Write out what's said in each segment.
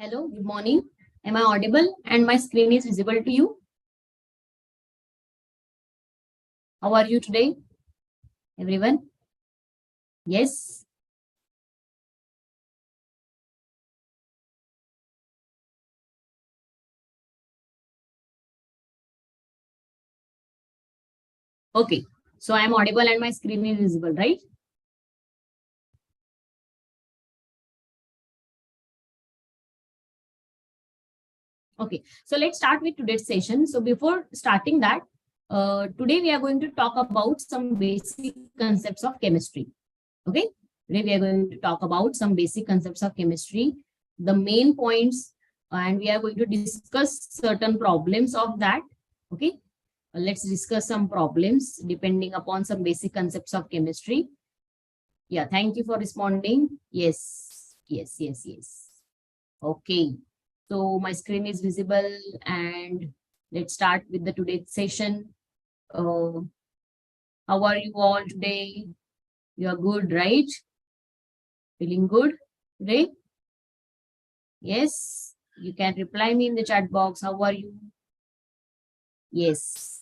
Hello, good morning. Am I audible and my screen is visible to you? How are you today, everyone? Yes. Okay. So I am audible and my screen is visible, right? Okay. So let's start with today's session. So before starting that, today we are going to talk about some basic concepts of chemistry. Okay. Today we are going to talk about some basic concepts of chemistry, the main points, and we are going to discuss certain problems of that. Okay. Let's discuss some problems depending upon some basic concepts of chemistry. Yeah, thank you for responding. Yes. Okay. So my screen is visible and let's start with the today's session. How are you all today? You are good, right? Feeling good today? Yes. You can reply me in the chat box. How are you? Yes.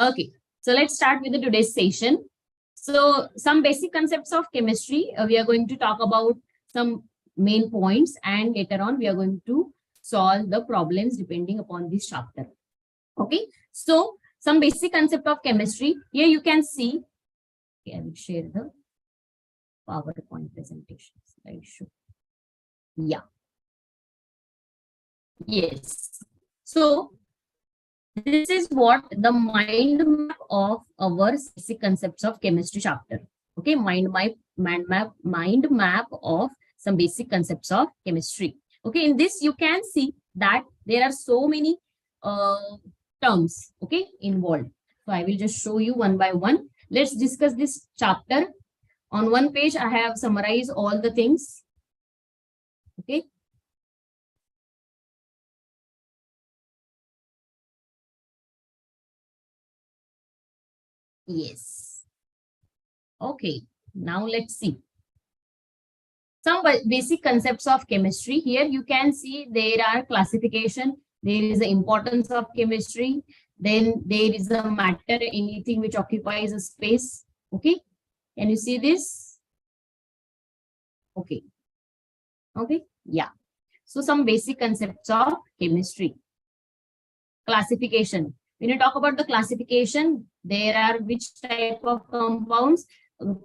Okay. So let's start with the today's session. So some basic concepts of chemistry. We are going to talk about some main points and later on we are going to solve the problems depending upon this chapter. Okay. So some basic concept of chemistry. Here you can see. Okay, I will share the PowerPoint presentation. Slideshow. Yeah. Yes. So this is what the mind map of our basic concepts of chemistry chapter. Okay, mind map of some basic concepts of chemistry. Okay, in this you can see that there are so many terms, okay, involved. So I will just show you one by one. Let's discuss this chapter. On one page, I have summarized all the things. Okay. Yes. Okay. Now let's see. Some basic concepts of chemistry. Here you can see there are classification. There is the importance of chemistry. Then there is a matter, anything which occupies a space. Okay. Can you see this? Okay. Okay. Yeah. So some basic concepts of chemistry. Classification. When you talk about the classification, there are which type of compounds,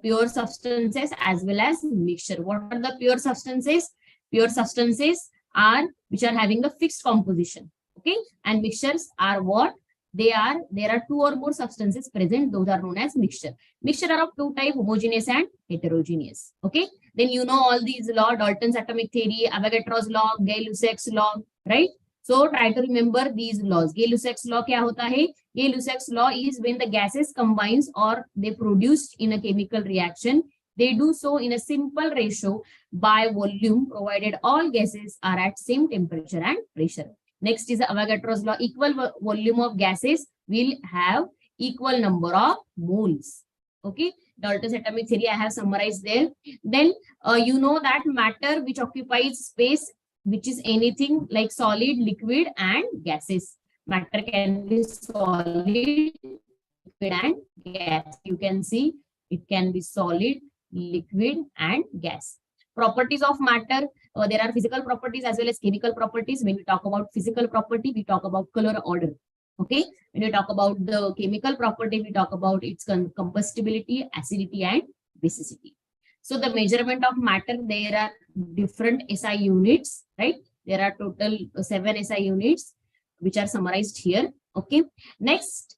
pure substances as well as mixture. What are the pure substances? Pure substances are which are having the fixed composition. Okay. And mixtures are what? There are two or more substances present. Those are known as mixture. Mixture are of two types, homogeneous and heterogeneous. Okay. Then you know all these law, Dalton's atomic theory, Avogadro's law, Gay-Lussac's law, right? So try to remember these laws. Gay-Lussac's law क्या होता है? Gay-Lussac's law is when the gases combines or they produced in a chemical reaction, they do so in a simple ratio by volume, provided all gases are at same temperature and pressure. Next is Avogadro's law. Equal volume of gases will have equal number of moles. Okay. Dalton's atomic theory I have summarized there. Then you know that matter which occupies space, which is anything like solid, liquid, and gases. Matter can be solid, liquid, and gas. You can see it can be solid, liquid, and gas. Properties of matter. There are physical properties as well as chemical properties. When we talk about physical property, we talk about color order. Okay. When we talk about the chemical property, we talk about its combustibility, acidity, and basicity. So the measurement of matter, there are different SI units, right? There are total 7 SI units, which are summarized here. Okay. Next,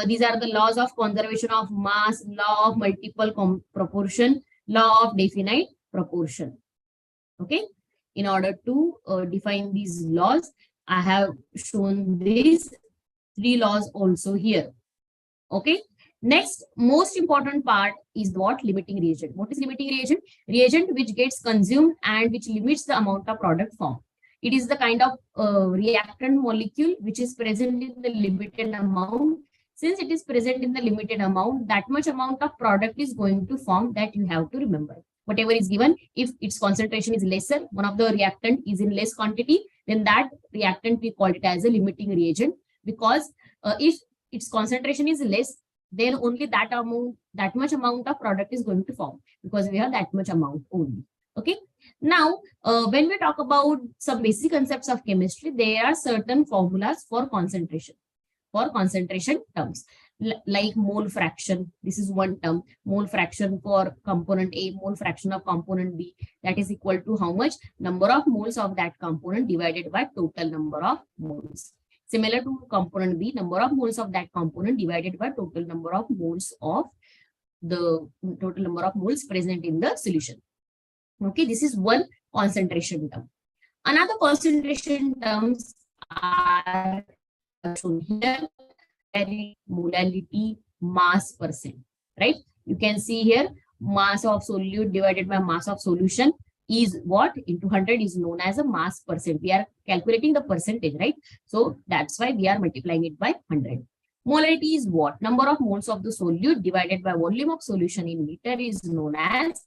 these are the laws of conservation of mass, law of multiple proportion, law of definite proportion. Okay. In order to define these laws, I have shown these 3 laws also here. Okay. Next, most important part is what? Limiting reagent. What is limiting reagent? Reagent which gets consumed and which limits the amount of product formed. It is the kind of reactant molecule which is present in the limited amount. Since it is present in the limited amount, that much amount of product is going to form, that you have to remember. whatever is given. If its concentration is lesser, one of the reactant is in less quantity, then that reactant we call it as a limiting reagent, because if its concentration is less, then only that much amount of product is going to form, because we have that much amount only. Okay. Now, when we talk about some basic concepts of chemistry, there are certain formulas for concentration terms, like mole fraction. This is one term. Mole fraction for component A, mole fraction of component B, that is equal to how much? Number of moles of that component divided by total number of moles. Similar to component B, number of moles of that component divided by total number of moles present in the solution. Okay, this is one concentration term. Another concentration terms are shown here. Molality, mass percent, right? You can see here, mass of solute divided by mass of solution is what? Into 100 is known as a mass percent. We are calculating the percentage, right? So that's why we are multiplying it by 100. Molarity is what? Number of moles of the solute divided by volume of solution in liter is known as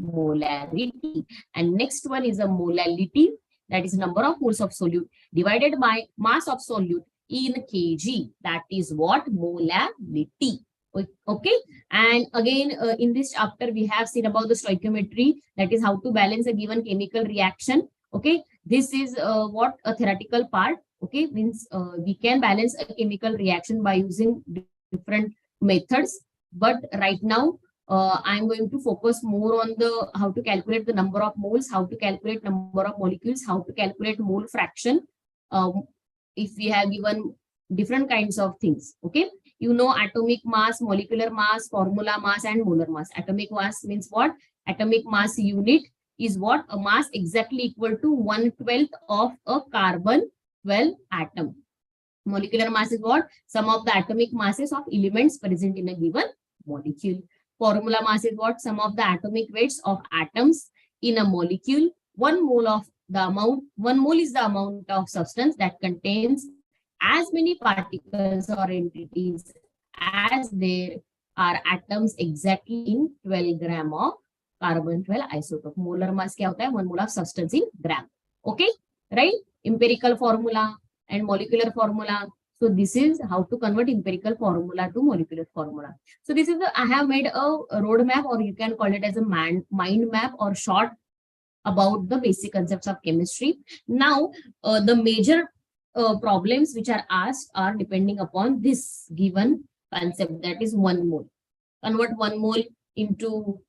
molarity. And next one is a molality, that is number of moles of solute divided by mass of solute in kg, that is what? Molality. Okay. And again, in this chapter we have seen about the stoichiometry, that is how to balance a given chemical reaction. Okay, this is what a theoretical part. Okay, means we can balance a chemical reaction by using different methods, but right now I'm going to focus more on the how to calculate the number of moles, how to calculate number of molecules, how to calculate mole fraction, if we have given different kinds of things. Okay, you know, atomic mass, molecular mass, formula mass, and molar mass. Atomic mass means what? Atomic mass unit is what? A mass exactly equal to 1/12 of a carbon 12 atom. Molecular mass is what? Sum of the atomic masses of elements present in a given molecule. Formula mass is what? Sum of the atomic weights of atoms in a molecule. 1 mole is the amount of substance that contains as many particles or entities as there are atoms exactly in 12 gram of carbon 12 isotope. Molar mass kya hota hai? 1 mole of substance in gram. Okay, right? Empirical formula and molecular formula. So this is how to convert empirical formula to molecular formula. So this is I have made a roadmap, or you can call it as a mind map or short about the basic concepts of chemistry. Now, the major problems which are asked are depending upon this given concept, that is 1 mole. Convert 1 mole into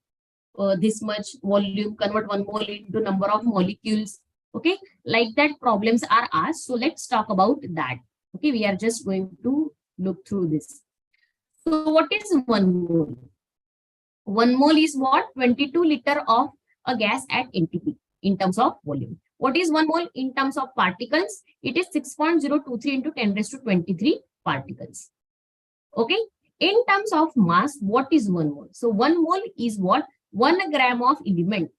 this much volume, convert 1 mole into number of molecules. Okay, like that problems are asked. So let's talk about that. Okay, we are just going to look through this. So what is 1 mole? 1 mole is what? 22 liter of a gas at NTP in terms of volume. What is 1 mole in terms of particles? It is 6.023 into 10 raised to 23 particles. Okay. In terms of mass, what is 1 mole? So 1 mole is what? 1 gram of element.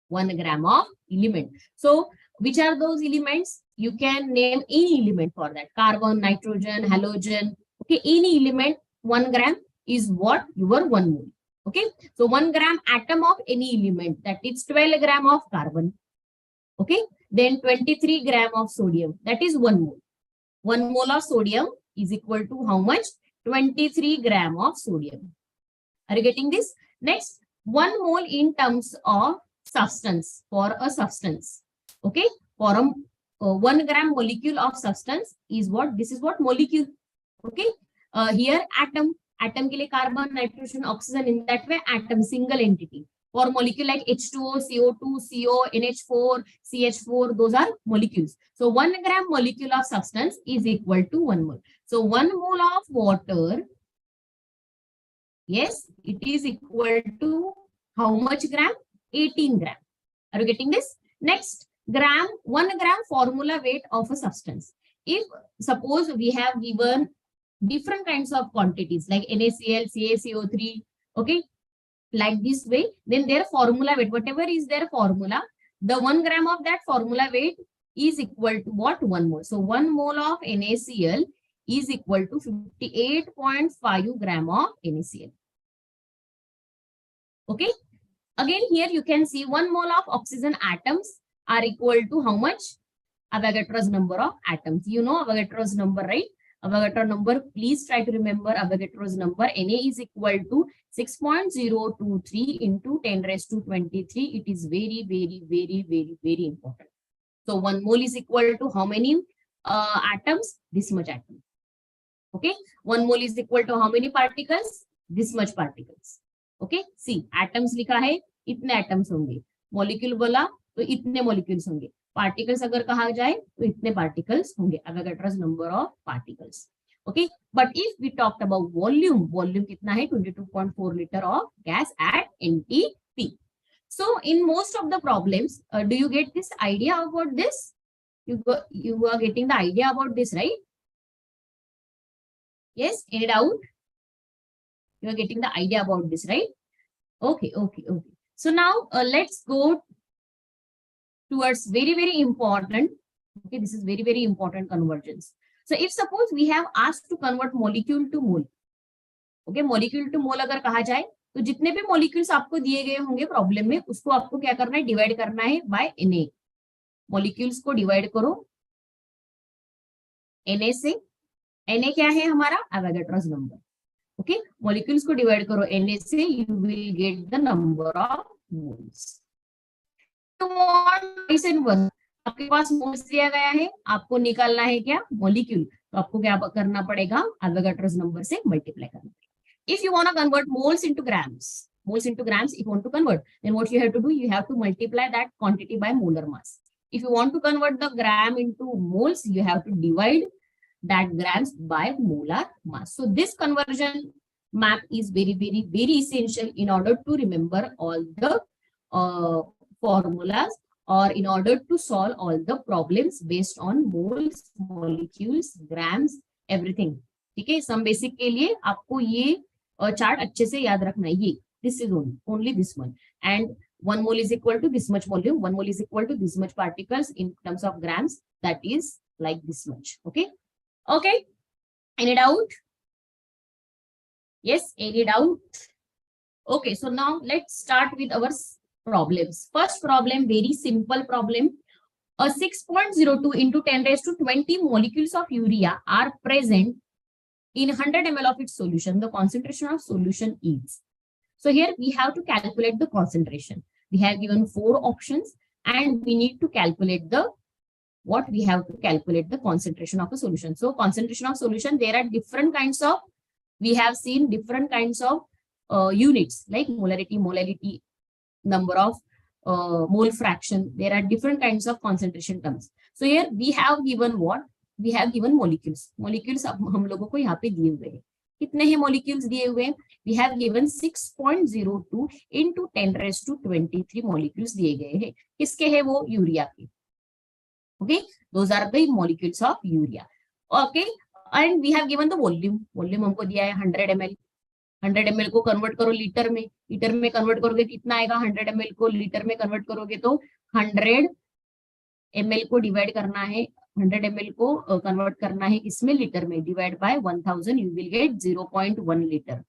1 gram of element. So which are those elements? You can name any element for that. Carbon, nitrogen, halogen. Okay. Any element, 1 gram is what? Your 1 mole. Okay. So 1 gram atom of any element, that is 12 gram of carbon. Okay. Then 23 gram of sodium, that is 1 mole. 1 mole of sodium is equal to how much? 23 gram of sodium. Are you getting this? Next, 1 mole in terms of substance, for a substance. Okay. For a 1 gram molecule of substance is what? This is what? Molecule. Okay. Here atom. Atom ke liye carbon, nitrogen, oxygen, in that way atom, single entity. For molecule like H2O, CO2, CO, NH4, CH4, those are molecules. So 1 gram molecule of substance is equal to 1 mole. So 1 mole of water, yes, it is equal to how much gram? 18 gram. Are you getting this? Next, 1 gram formula weight of a substance. If suppose we have given different kinds of quantities like NaCl, CaCO3, okay, like this way, then their formula weight, whatever is their formula, the 1 gram of that formula weight is equal to what? 1 mole. So 1 mole of NaCl is equal to 58.5 gram of NaCl. Okay. Again, here you can see 1 mole of oxygen atoms are equal to how much? Avogadro's number of atoms. You know Avogadro's number, right? Avogadro number, please try to remember Avogadro's number. Na is equal to 6.023 into 10 raised to 23. It is very, very, very, very, very important. So 1 mole is equal to how many atoms? This much atom. Okay, 1 mole is equal to how many particles? This much particles. Okay, see, atoms लिखा है, इतने atoms होंगे. Molecule बोला तो इतने molecules होंगे. Particles अगर कहा जाए तो इतने particles होंगे. Avogadro's number of particles. Okay, but if we talked about volume, volume कितना है? 22.4 liter of gas at NTP. So in most of the problems, do you get this idea about this? You are getting the idea about this, right? Yes, any doubt? You are getting the idea about this, right? Okay. So now let's go towards very, very important. Okay, this is very, very important convergence. So if suppose we have asked to convert molecule to mole, okay, molecule to mole अगर कहा जाए तो जितने भी molecules आपको दिए गए होंगे प्रॉब्लम में, उसको आपको क्या करना है? डिवाइड करना है बाय Na. Molecules को डिवाइड करो Na से. Na क्या है हमारा? Avogadro's number. Okay, molecules को डिवाइड करो Na से, you will get the number of moles. You want twice inverse. आपके पास मोल्स दिया गया है, आपको निकालना है क्या? मोलिक्यूल. तो आपको क्या करना पड़ेगा? Avogadro's number से मल्टीप्लाई करना पड़ेगा. If you want to convert moles into grams, if you want to convert, then what you have to do? You have to multiply that quantity by molar mass. If you want to convert the gram into moles, you have to divide that grams by molar mass. So this conversion map is very, very, very essential in order to remember all the formulas, or in order to solve all the problems based on moles, molecules, grams, everything. ठीक है, some basic के लिए आपको ये chart अच्छे से याद रखना है. ये this is only this one, and 1 mole is equal to this much volume, 1 mole is equal to this much particles in terms of grams, that is like this much. Okay. Any doubt? Yes, any doubt? Okay, so now let's start with our problems. First problem, very simple problem. A 6.02 into 10 raised to 20 molecules of urea are present in 100 ml of its solution. The concentration of solution is. So here we have to calculate the concentration. We have given 4 options and we need to calculate the we have to calculate the concentration of a solution. So concentration of solution, there are different kinds of, we have seen different kinds of units like molarity, number of mole fraction. There are different kinds of concentration terms. So here we have given what? We have given molecules. Molecules हम लोगों को यहाँ पे दिए हुए हैं. कितने हैं molecules दिए हुए हैं? We have given 6.02 into 10 raised to 23 molecules दिए गए हैं. किसके हैं वो? यूरिया के. Okay, those are the molecules of urea. Okay, and we have given the volume. Volume हमको दिया है 100 ml. 100 ml को कन्वर्ट करो लीटर में. लीटर में कन्वर्ट करोगे कितना आएगा? 100 ml को लीटर में कन्वर्ट करोगे तो 100 ml को डिवाइड करना है. 100 ml को कन्वर्ट करना है किसमें? लीटर में. Divide by 1000, you will get 0.1 liter.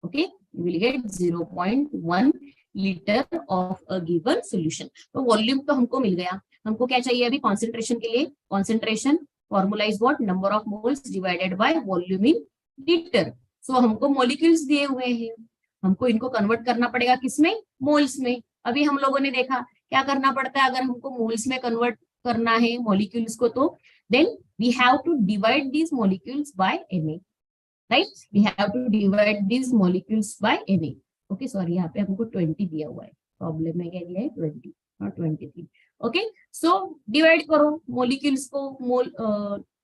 Okay, you will get 0.1 liter of a given solution. तो वॉल्यूम तो हमको मिल गया. हमको क्या चाहिए अभी कॉन्सेंट्रेशन के लिए? Concentration formula is what? Number of moles divided by volume in litre. So हमको मॉलिक्यूल्स दिए हुए हैं, हमको इनको कन्वर्ट करना पड़ेगा किसमें? मोल्स में. अभी हम लोगों ने देखा क्या करना पड़ता है अगर हमको मोल्स में कन्वर्ट करना है मॉलिक्यूल्स को, तो then we have to divide these molecules by Na, right? We have to divide these molecules by Na. Okay, sorry यहाँ पे हमको 20 दिया हुआ है. प्रॉब्लम में क्या दिया है? 20 नॉट 23. ओके, सो डिवाइड करो मॉलिक्यूल्स को मोल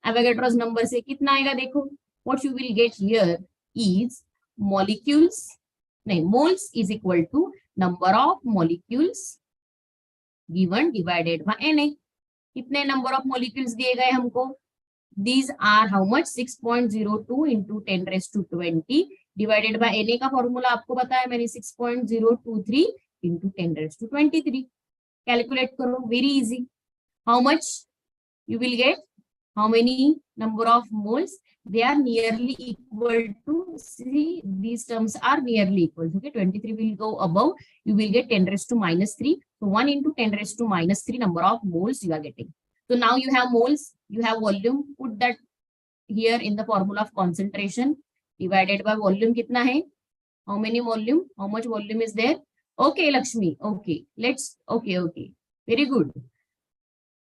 Avogadro's नंबर से. कितना आएगा देखो? What you will get here is molecules, नहीं, moles is equal to number of molecules given divided by Na. कितने नंबर ऑफ मॉलिक्यूल्स दिए गए हमको? These are how much? 6.02 into 10 raised to 20 divided by Na का formula आपको बताया मैंने, 6.023 into 10 raised to 23. Calculate करो, very easy. How much you will gate? how many number of moles? They are nearly equal to, see, these terms are nearly equal. Okay, 23 will go above, you will get 10 raised to minus 3. So 1 into 10 raised to minus 3 number of moles you are getting. So now you have moles, you have volume, put that here in the formula of concentration divided by volume. Kitna hai? How many volume? How much volume is there? Okay, Lakshmi. Okay, let's, okay. Very good.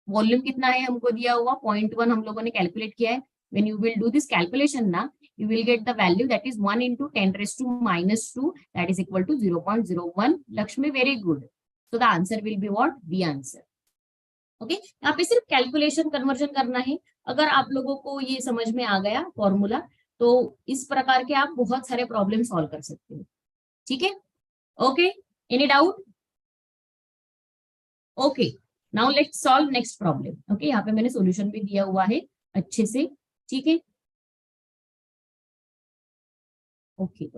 Volume कितना है हमको दिया हुआ 0.1 हम लोगों ने calculate किया है. when you will do this calculation ना, you will get the value that is 1 into 10 raised to minus 2, that is equal to 0.01. Lakshmi, very good. So the answer will be what? The answer. Okay यहाँ पे सिर्फ calculation conversion करना है. अगर आप लोगों को ये समझ में आ गया फॉर्मूला, तो इस प्रकार के आप बहुत सारे प्रॉब्लम सॉल्व कर सकते हो. ठीक है, okay, any doubt? Okay, now let's solve next problem. Okay, यहाँ पे मैंने सॉल्यूशन भी दिया हुआ है अच्छे से. ठीक है, okay.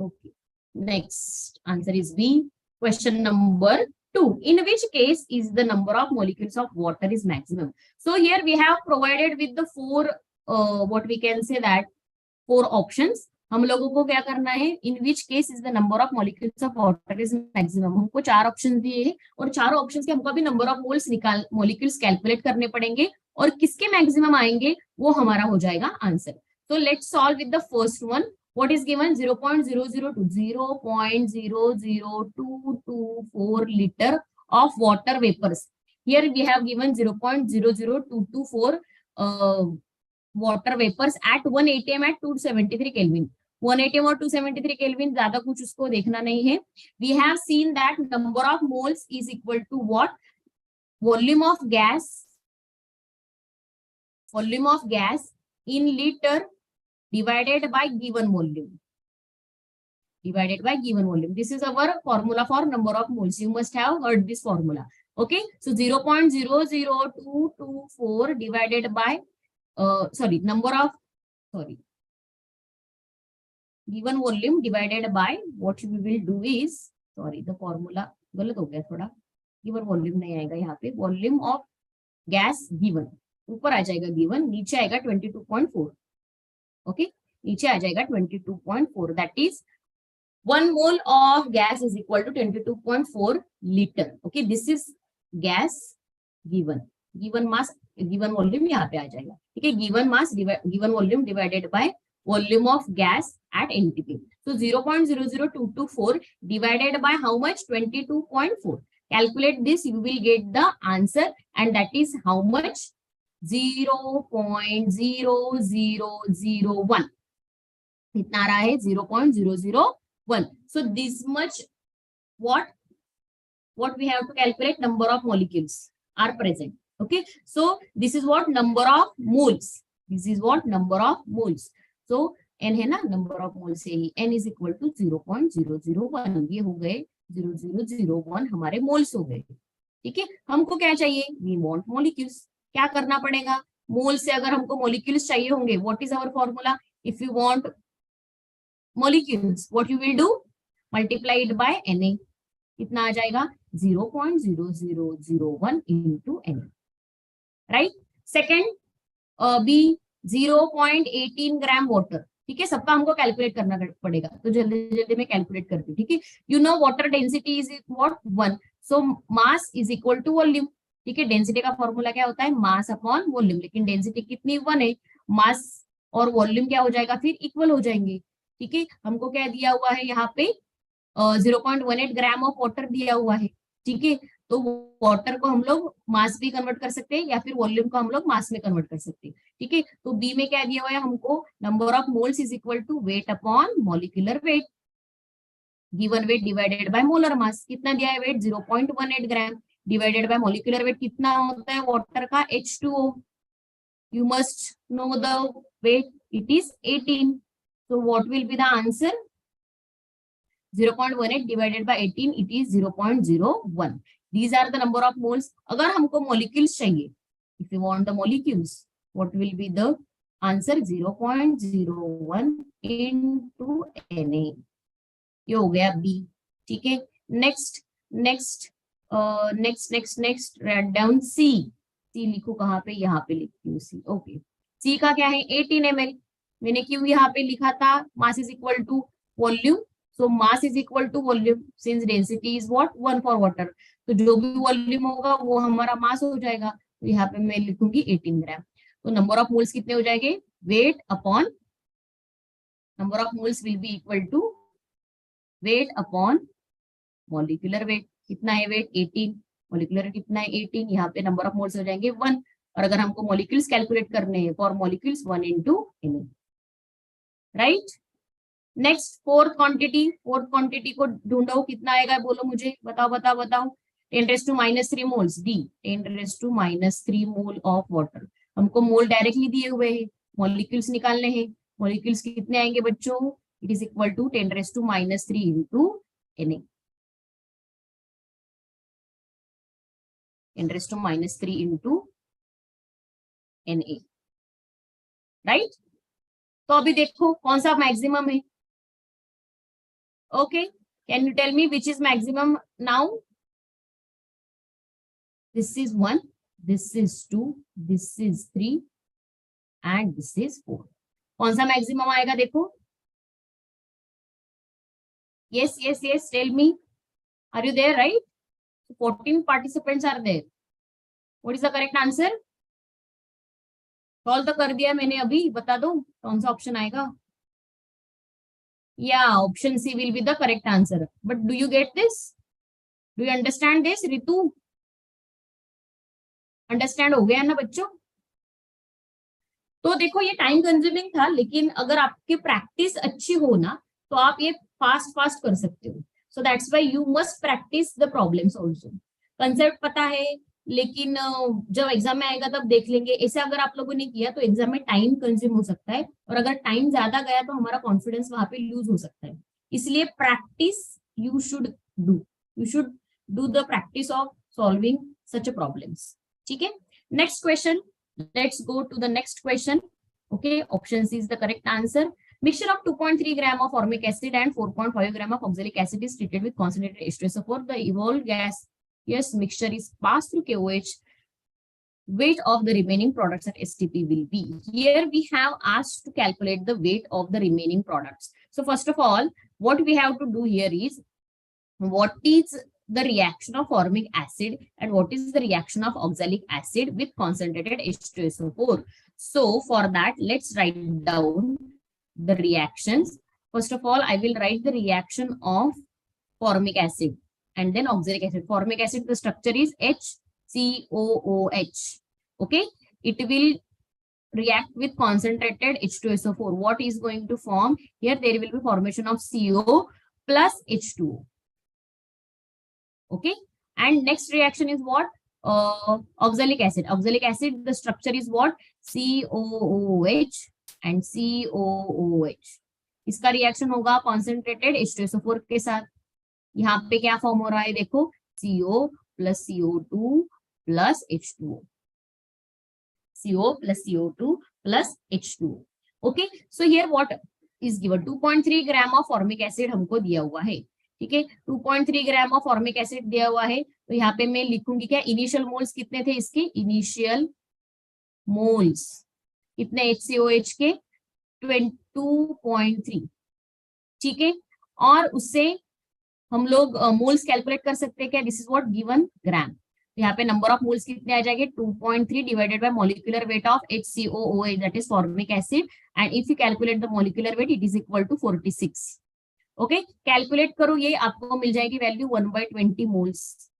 Next answer is B, question number 2. In which case is the number of molecules of water is maximum? So here we have provided with the four, what we can say that 4 options. हम लोगों को क्या करना है? In which case is the number of molecules of water is maximum. हमको 4 option दिए हैं और चारों ऑप्शन के हमको अभी number of moles molecules calculate करने पड़ेंगे और किसके मैक्सिमम आएंगे वो हमारा हो जाएगा answer. So let's solve with the first one. What is given? 0.002 liter of water vapors. Here we have given 0.00224 water vapors at 1 atm at 273 Kelvin. 1 atm और 273 Kelvin, ज्यादा कुछ उसको देखना नहीं है. We have seen that number of moles is equal to what? Volume of gas in liter divided by given volume. This is our formula for number of moles. You must have heard this formula. Okay, so 0.00224 divided by given volume divided by, what we will do is, the formula गलत हो गया थोड़ा, given volume नहीं आएगा यहाँ पे, volume of gas given ऊपर आ जाएगा, given नीचे आएगा 22.4. ओके, नीचे आ जाएगा 22.4. That is 1 mole of gas is equal to 22.4 litre. Okay, this is gas given mass, given volume यहाँ पे आ जाएगा. ठीक है, given mass given volume divided by volume of gas at NTP. So 0.00224 divided by how much? 22.4. Calculate this, you will get the answer, and that is how much? 0.0001. कितना आ रहा है? 0.001. So this much what we have to calculate, number of molecules are present. Okay, so this is what number of moles. So n है ना, number of moles से ही n is equal to 0.001. ये हो गए 0001 हमारे मोल्स हो गए. ठीक है, हमको क्या चाहिए? we want molecules. क्या करना पड़ेगा? मोल से अगर हमको मोलिक्यूल्स चाहिए होंगे, what is our formula? If you want molecules, what you will do? Multiplied by Na. कितना आ जाएगा? 0.0001 into Na. Right. Second B, 0.18 gram water. ठीक है, सबका हमको कैलकुलेट करना पड़ेगा, तो जल्दी में कैलकुलेट करती हूँ. ठीक है, you know water density is what? 1. So mass is equal to volume. ठीक है, डेंसिटी का फॉर्मूला क्या होता है? Mass upon volume. लेकिन डेंसिटी कितनी? 1 है. मास और वॉल्यूम क्या हो जाएगा? फिर इक्वल हो जाएंगे. ठीक है, हमको क्या दिया हुआ है यहाँ पे? 0.18 ग्राम ऑफ वाटर दिया हुआ है. ठीक है, तो वाटर को हम लोग मास भी कन्वर्ट कर सकते हैं या फिर वॉल्यूम को हम लोग मास में कन्वर्ट कर सकते हैं. ठीक है, तो बी में क्या दिया हुआ है हमको? Number of moles is equal to weight upon molecular weight. Given weight divided by molar mass. कितना दिया है weight? 0.18 gram divided by molecular weight. कितना होता है वाटर का? H2O. You must know the weight, it is 18. So what will be the answer? 0.18 divided by 18, it is 0.01. These are the number of moles. अगर हमको molecules चाहिए, if you want the molecules, what will be the answer? 0.01 into Na. ये हो गया B. ठीक है, next write down C. C लिखो कहाँ पे? यहाँ पे लिखती हूँ C. Okay. सी का क्या है 18 ml, मैंने क्यों यहाँ पे लिखा था mass is equal to volume, so mass is equal to volume since density is what 1 for water, तो जो भी वॉल्यूम होगा वो हमारा मास हो जाएगा, तो यहाँ पे मैं लिखूंगी 18 ग्राम। तो नंबर ऑफ मोल्स कितने हो जाएंगे, weight upon number of moles will be equal to weight upon molecular weight, कितना है वेट 18, मॉलिक्यूलर कितना है 18, यहाँ पे नंबर ऑफ मोल्स हो जाएंगे 1, और अगर हमको मॉलिक्यूल्स कैलकुलेट करने हैं for molecules 1 into Na, right. Next fourth quantity को ढूंढो, कितना आएगा बोलो मुझे, बताओ बताओ बताओ। 10⁻³ moles D, 10⁻³ mole of water, हमको मोल डायरेक्टली दिए हुए हैं, मॉलिक्यूल्स निकालने हैं, मॉलिक्यूल्स कितने आएंगे बच्चों, it is equal to 10⁻³ into Na, 10⁻³ into Na, right. तो अभी देखो कौन सा मैक्सिमम है, okay, can you tell me which is maximum now, this is 1, this is 2, this is 3 and this is 4, कौन सा मैक्सिमम आएगा देखो, yes yes yes tell me, are you there, right? 14 participants are there, what is the correct answer, solve तो कर दिया मैंने अभी, बता दो कौन सा ऑप्शन आएगा, या option C will be the correct answer, but do you get this, do you understand this, Ritu understand हो गया ना बच्चों। तो देखो ये टाइम कंज्यूमिंग था, लेकिन अगर आपकी प्रैक्टिस अच्छी हो ना तो आप ये फास्ट फास्ट कर सकते हो, so that's why you must practice the problems also, concept पता है लेकिन जब एग्जाम में आएगा तब देख लेंगे, ऐसे अगर आप लोगों ने किया तो एग्जाम में टाइम कंज्यूम हो सकता है, और अगर टाइम ज्यादा गया तो हमारा कॉन्फिडेंस वहां पे लूज हो सकता है, इसलिए practice you should do the practice of solving such a problems, ठीक है। Next question, let's go to the next question, okay, option C is the correct answer, mixture of 2.3 gram of formic acid and 4.5 gram of oxalic acid is treated with concentrated H2SO4, the evolved gas mixture is passed through KOH, weight of the remaining products at STP will be, here we have asked to calculate the weight of the remaining products, so first of all what we have to do here is, what is the reaction of formic acid and what is the reaction of oxalic acid with concentrated H2SO4. So for that, let's write down the reactions. First of all, I will write the reaction of formic acid and then oxalic acid. Formic acid, the structure is HCOOH. Okay, it will react with concentrated H2SO4. What is going to form? Here there will be formation of CO plus H2O. Okay, and next reaction is what? Oxalic acid. Oxalic acid, the structure is what? COOH and COOH. इसका reaction होगा concentrated H2SO4 के साथ, यहाँ पे क्या form हो रहा है देखो, CO plus CO2 plus H2O, CO plus CO2 plus H2O. Okay, so here what is given, 2.3 gram of formic acid हमको दिया हुआ है, ठीक है, 2.3 ग्राम ऑफ फॉर्मिक एसिड दिया हुआ है, तो यहाँ पे मैं लिखूंगी क्या, इनिशियल मोल्स कितने थे इसके, इनिशियल मोल्स कितने HCOH के 22.3, ठीक है, और उससे हम लोग मोल्स कैलकुलेट कर सकते हैं क्या, दिस इज व्हाट गिवन ग्राम, तो यहाँ पे नंबर ऑफ मोल्स कितने आ जाएंगे 2.3 divided by molecular weight of HCOOH that is formic acid, and if you calculate the molecular weight it is equal to 46, okay, calculate करो, ये आपको मिल जाएगी वैल्यू 1/20 मोल्स,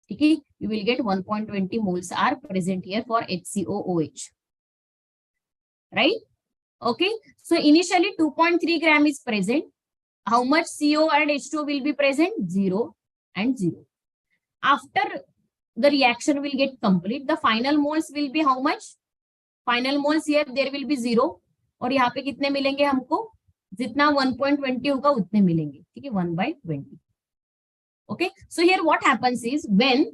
ठीक है, you will get 1.20 moles are present here for HCOOH, right, okay, so initially 2.3 gram is present, how much CO and H2O will be present, 0 and 0, after the reaction will get complete, the final moles will be how much, final moles here there will be 0, और यहाँ पे कितने मिलेंगे हमको, जितना 1.20 होगा उतने मिलेंगे, ठीक है, 1/20, okay, so here what happens is when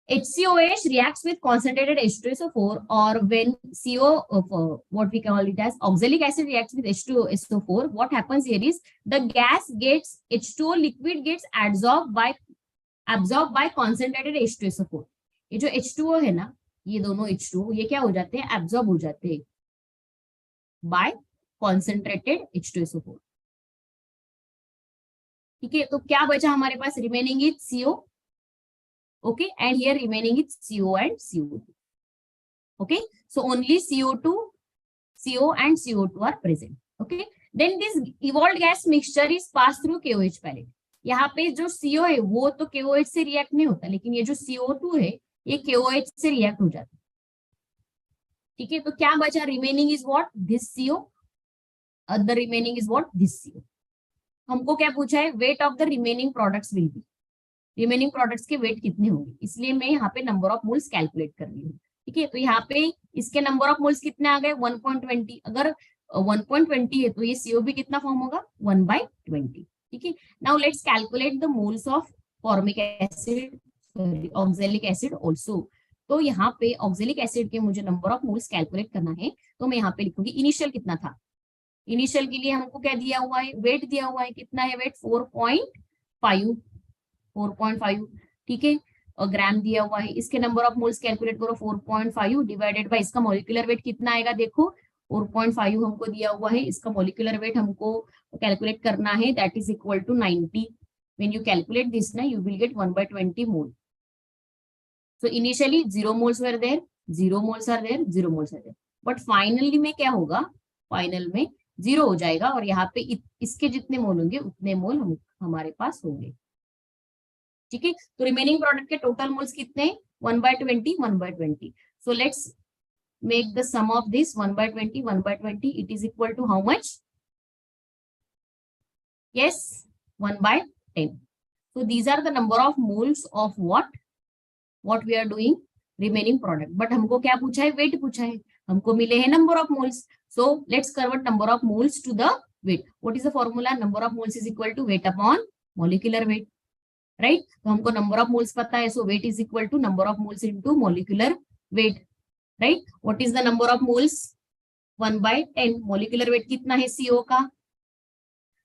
HCOH reacts with concentrated H2SO4 or when CO of what we call it as oxalic acid reacts with H2SO4, what happens here is the gas gets H2O liquid gets absorbed by concentrated H2SO4, ये जो H2O है ना, ये दोनों H2O ये क्या हो जाते हैं, एब्जॉर्ब हो जाते हैं, by concentrated H2SO4. ठीक है, तो क्या बचा हमारे पास? Remaining is CO. Okay, and here remaining is CO and CO2. Okay, so only CO2, CO and CO2 are present. Okay, then this evolved gas mixture is passed through KOH palette. यहाँ पे जो CO है वो तो KOH से react नहीं होता, लेकिन ये जो CO2 है ये KOH से रिएक्ट हो जाता है. ठीक है, तो क्या बचा? Remaining is what? This CO. The remaining is what? This CO. हमको क्या पूछा है? Weight of the remaining products will be. Remaining products के वेट कितने होंगे, इसलिए मैं यहाँ पे नंबर ऑफ मोल्स कैलकुलेट कर रही हूँ. ठीक है, तो यहाँ पे इसके नंबर ऑफ मोल्स कितने आ गए? 1.20. अगर 1.20 है तो ये CO भी कितना फॉर्म होगा? 1/20. ठीक है, now let's calculate the moles of formic acid, sorry oxalic acid also. तो यहाँ पे ऑक्सैलिक एसिड के मुझे नंबर ऑफ मोल्स कैलकुलेट करना है, तो मैं यहाँ पे लिखूंगी इनिशियल कितना था. इनिशियल के लिए हमको क्या दिया हुआ है? वेट दिया हुआ है. कितना है वेट? 4.5. 4.5. ठीक है, और ग्राम दिया हुआ है. इसके नंबर ऑफ मोल्स कैलकुलेट करो. 4.5 डिवाइडेड बाय इसका मॉलिक्यूलर वेट कितना आएगा? देखो 4.5 हमको दिया हुआ है, इसका मॉलिक्यूलर वेट हमको कैलकुलेट करना है, that is equal to 90. When you calculate this ना, you will get 1/20 mole. So initially 0 moles were there, 0 moles are there, 0 moles are there, but finally में क्या होगा? फाइनल में 0 हो जाएगा, और यहाँ पे इसके जितने मोल होंगे उतने मोल हमारे पास होंगे. ठीक है, तो रिमेनिंग प्रोडक्ट के टोटल मोल्स कितने? 1/20, 1/20. So let's make the sum of this. 1/20, 1/20, it is equal to how much? Yes, 1/10. So these are the number of moles of what we are doing, remaining product. But हमको क्या पूछा है? Wait पूछा है. हमको मिले हैं number of moles. So let's convert number of moles to the weight. What is the formula? Number of moles is equal to weight upon molecular weight. Right, तो हमको नंबर ऑफ मोल्स पता है, so weight is equal to number of moles into molecular weight. Right, what is the number of moles? 1/10. Molecular weight कितना है CO का?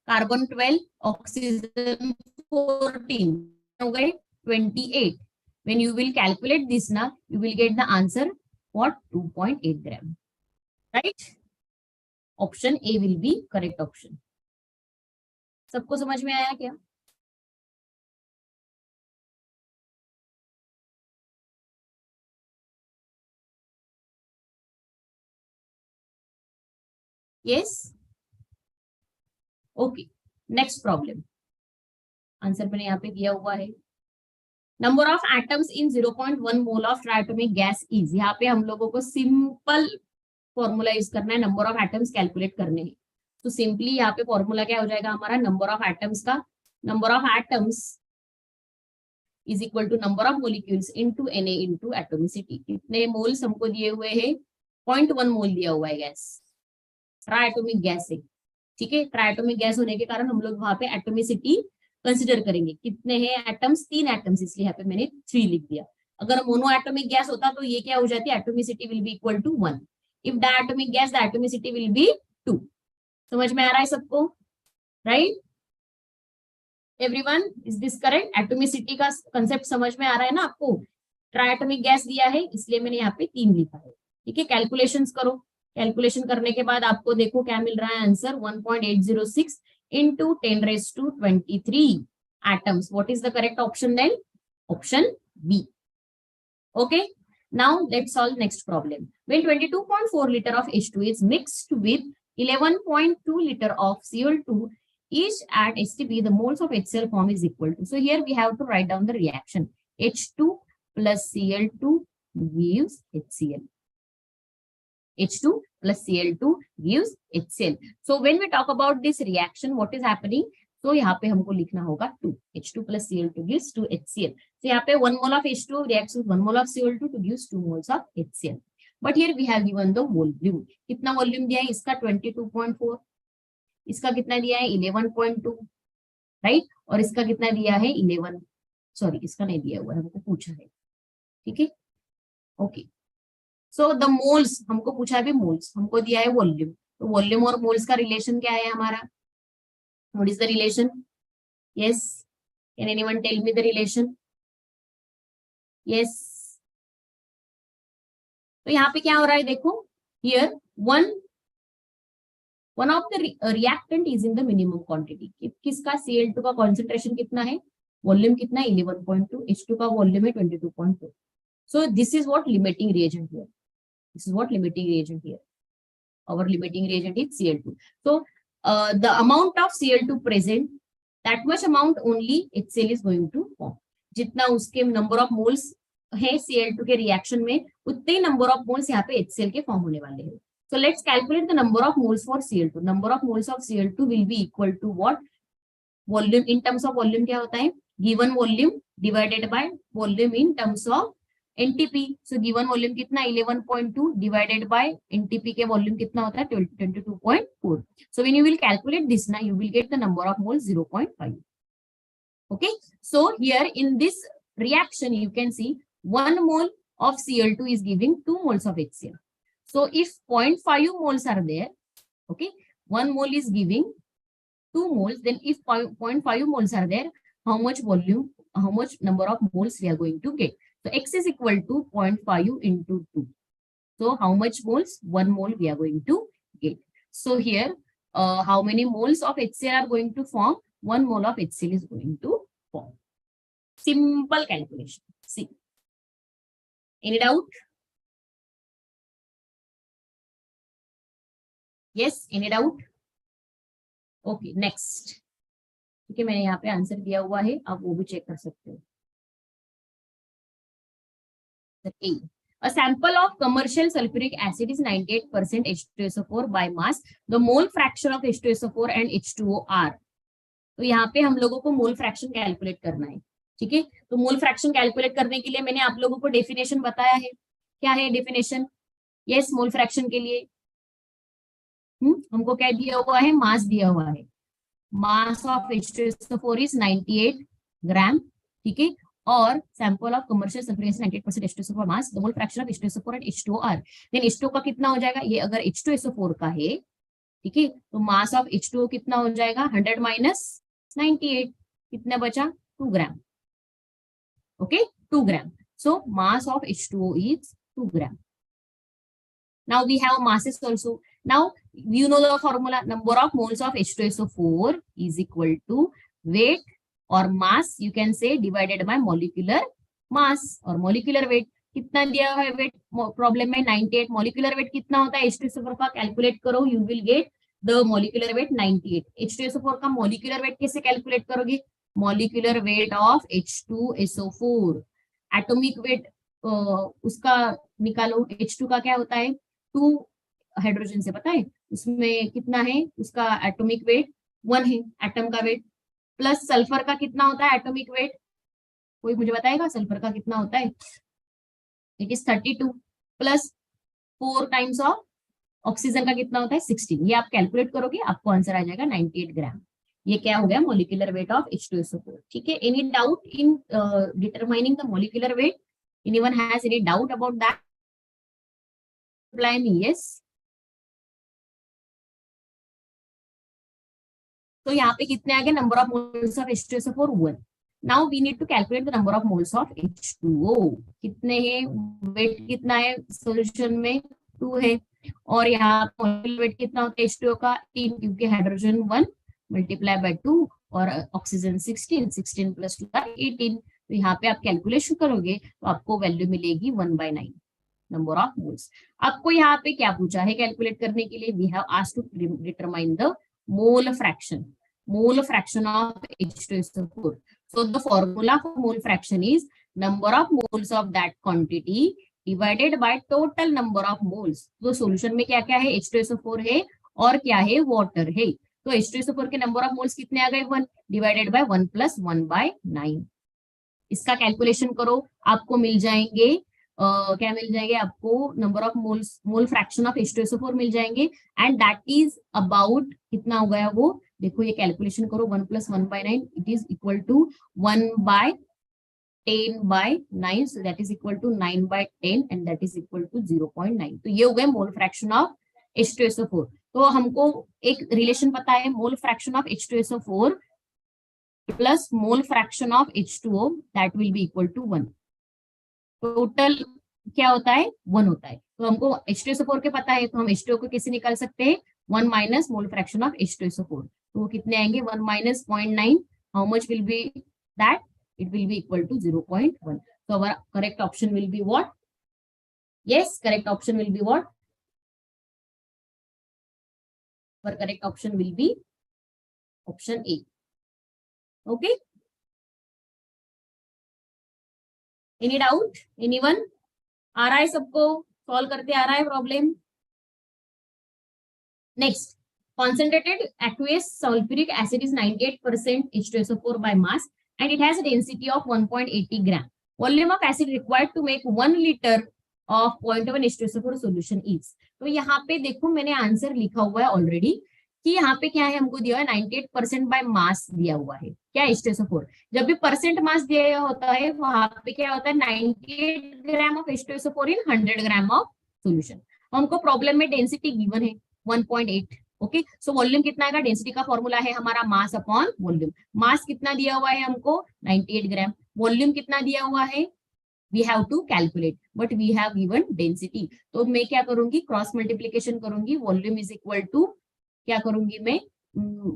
Carbon 12, oxygen 14, हो गए 28. When you will calculate this ना, you will get the answer what? 2.8 gram. Right, option A will be correct option. सबको समझ में आया क्या? Yes. Okay, next problem. Answer मैंने यहाँ पे दिया हुआ है. Number of atoms in 0.1 mole of triatomic gas is. यहाँ पे हम लोगों को सिंपल फॉर्मूला यूज करना है, नंबर ऑफ एटम्स कैलकुलेट करने हैं. तो सिंपली यहाँ पे फॉर्मूला क्या हो जाएगा हमारा? नंबर ऑफ एटम्स का, number of atoms is equal to number of molecules into Na into atomicity. कितने मोल्स हमको दिए हुए हैं? 0.1 मोल दिया हुआ है गैस, ट्राइटोमिक गैस है. ठीक है, ट्राइटोमिक गैस होने के कारण हम लोग वहां पे एटोमिसिटी कंसिडर करेंगे. कितने हैं एटम्स? 3 एटम्स, इसलिए यहाँ पे मैंने 3 लिख दिया. अगर मोनो एटोमिक गैस होता तो ये क्या हो जाती? Atomicity will be equal to 1. If diatomic gas, the atomicity will be 2. समझ में आ रहा है सबको? Right, everyone, is this correct? Atomicity का कंसेप्ट समझ में आ रहा है ना आपको? ट्राइटोमिक गैस दिया है, इसलिए मैंने यहाँ पे 3 लिखा है. ठीक है, कैलकुलेशंस करो. कैलकुलेशन करने के बाद आपको देखो क्या मिल रहा है answer? 1.806 into 10⁻23 atoms. What is the correct option then? Option B. Okay, now let's solve next problem. When 22.4 liter of H2 is mixed with 11.2 liter of Cl2 each at STP, the moles of HCl form is equal to. So here we have to write down the reaction. H2 plus Cl2 gives HCl. H2 plus Cl2 gives HCl. So when we talk about this reaction, what is happening? So यहाँ पे हमको लिखना होगा 2. H2 plus Cl2 gives 2 HCl. So यहाँ पे 1 mole of H2 reacts with 1 mole of Cl2 to gives 2 moles of HCl. But here we have given the volume. कितना volume दिया है इसका? 22.4. इसका कितना दिया है? 11.2. राइट, और इसका कितना दिया है? 11. सॉरी, इसका नहीं दिया हुआ है, हमको पूछा है. ठीक है, ओके. सो द मोल्स हमको पूछा है, मोल्स हमको दिया है वॉल्यूम. तो वॉल्यूम और मोल्स का रिलेशन क्या है हमारा? What is the relation? Yes, can anyone tell me the relation? Yes, तो यहाँ पे क्या हो रहा है देखो, here 1 one of the reactant is in the minimum quantity. किसका Cl2 का कॉन्सेंट्रेशन कितना है, वॉल्यूम कितना है 11.2, H2 का वॉल्यूम है 22.4. So this is what limiting reagent here. This is what limiting reagent here. Our limiting reagent is Cl2. So the amount of Cl2 present, that much amount only HCl is going to form. जितना उसके number of moles है Cl2 के reaction में, उतने ही number of moles यहाँ पे HCl के form होने वाले हैं. So let's calculate the number of moles for Cl2. Number of moles of Cl2 will be equal to what? Volume. In terms of volume क्या होता है? Given volume divided by volume in terms of NTP. So given volume कितना 11.2 divided by NTP के volume कितना होता है 22.4. So when you will calculate this now, you will get the number of moles 0.5. Okay. So here in this reaction, you can see 1 mole of Cl2 is giving 2 moles of HCl. So if 0.5 moles are there, okay, 1 mole is giving 2 moles, then if 0.5 moles are there, how much volume, how much number of moles we are going to get? So X is equal to 0.5 into 2. So how much moles? 1 mole we are going to get. So here, how many moles of HCl are going to form? 1 mole of HCl is going to form. Simple calculation. See. Any doubt? Yes, any doubt? Okay, next. ठीक है, मैंने यहाँ पे answer दिया हुआ है, आप वो भी चेक कर सकते हो. A. A sample of commercial sulfuric acid is 98% H2SO4 by mass. The mole fraction of H2SO4 and H2O are. तो यहाँ पे हम लोगों को मोल फ्रैक्शन कैलकुलेट करना है. ठीक है, तो मोल फ्रैक्शन कैलकुलेट करने के लिए मैंने आप लोगों को डेफिनेशन बताया है. क्या है डेफिनेशन? यस, मोल फ्रैक्शन के लिए हमको क्या दिया हुआ है? मास दिया हुआ है. Mass of H2SO4 is 98 gram. ठीक है, और sample of commercial sulphuric acid 98% H2SO4 mass. The mole fraction of H2SO4 and H2O are. Then H2O का कितना हो जाएगा? ये अगर H2SO4 का है, ठीक है, तो मास ऑफ H2O कितना हो जाएगा? 100 माइनस 98, कितना बचा? 2 gram. Okay, 2 gram. So mass of H2O is 2 gram. Now we have masses also. Now you know the formula. Number of moles of H2SO4 is equal to weight or mass, you can say, divided by molecular mass or molecular weight. कितना दिया है weight? Problem में 98. molecular weight कितना होता है H2SO4 का? Calculate करो, you will get the molecular weight 98. H2SO4 का molecular weight कैसे कैलकुलेट करोगे? molecular weight of H2SO4. atomic weight उसका निकालो. H2 का क्या होता है? 2 हाइड्रोजन से, पता है उसमें कितना है? उसका एटॉमिक वेट 1 है, एटम का वेट. प्लस सल्फर का कितना होता है एटॉमिक वेट? कोई मुझे बताएगा सल्फर का कितना होता है? It is 32 plus 4 times of oxygen का कितना होता है? 16. ये आप कैलकुलेट करोगे, आपको आंसर आ जाएगा 98 ग्राम. ये क्या हो गया? Molecular weight of H2SO4. ठीक है, any doubt in determining the molecular weight? Anyone has any doubt about that? Reply me yes. तो यहाँ पे कितने आ गए? Number of moles of H2SO4 1. Now we need to calculate the number of moles of H2O. कितने हैं? Wait कितना है सॉल्यूशन में? 2 है. और यहाँ वेट कितना होता है H2O का? 3, क्योंकि हाइड्रोजन 1 मल्टीप्लाई बाय 2 और ऑक्सीजन 16 प्लस 2 18. तो यहाँ पे आप कैलकुलेशन करोगे तो आपको वैल्यू मिलेगी 1/9 नंबर ऑफ मोल्स. आपको यहाँ पे क्या पूछा है कैलकुलेट करने के लिए? We have asked to determine the mole fraction of H2SO4. So the formula for mole fraction is number of moles of that quantity divided by total number of moles. तो सॉल्यूशन में क्या क्या है? H2SO4 है और क्या है? Water है. तो H2SO4 के नंबर ऑफ मोल्स कितने आ गए? 1 डिवाइडेड बाय 1 प्लस 1/9. इसका कैलकुलेशन करो, आपको मिल जाएंगे क्या मिल जाएंगे? आपको number of mole fraction of H2SO4 मिल जाएंगे. एंड दैट इज अबाउट कितना हो गया वो? देखो ये कैलकुलेशन करो, 1 plus 1/9, it is equal to 1/10/9. So that is equal to 9/10 and that is equal to 0.9. तो ये हो गए मोल फ्रैक्शन ऑफ H2SO4. तो हमको एक रिलेशन पता है, mole fraction of H2SO4 plus mole fraction of H2O, that will be equal to 1. Total क्या होता है? 1 होता है. तो हमको H2SO4 के पता है, तो हम H2O को कैसे निकाल सकते हैं? 1 minus mole fraction of H2SO4, तो वो कितने आएंगे 1 minus 0.9, how much will be that, it will be equal to 0.1. So our correct option will be what? Yes, correct option will be what? Our correct option will be option A. Okay. Any doubt? Anyone? आ रहा है सबको? Solve करते आ रहा है problem? Next, concentrated aqueous sulfuric acid is 98% H2SO4 by mass and it has a density of 1.80 gram. Volume of acid required to make 1 liter of 0.1 H2SO4 solution is. तो यहाँ पे देखो मैंने आंसर लिखा हुआ है ऑलरेडी कि यहाँ पे क्या है, हमको दिया है 98% बाय मास दिया हुआ है क्या H2SO4. जब भी परसेंट मास दिया होता है वहां पे क्या होता है 98 gram of H2SO4 in 100 gram of solution. हमको प्रॉब्लम में डेंसिटी गिवन है 1.8. ओके, सो वॉल्यूम कितना आएगा, डेंसिटी का फॉर्मूला है हमारा मास अपॉन वॉल्यूम. मास कितना दिया हुआ है हमको 98 ग्राम, वॉल्यूम कितना दिया हुआ है we have to calculate, but we have given density. तो मैं क्या करूंगी, क्रॉस मल्टीप्लीकेशन करूंगी, वॉल्यूम इज इक्वल टू क्या करूंगी मैं,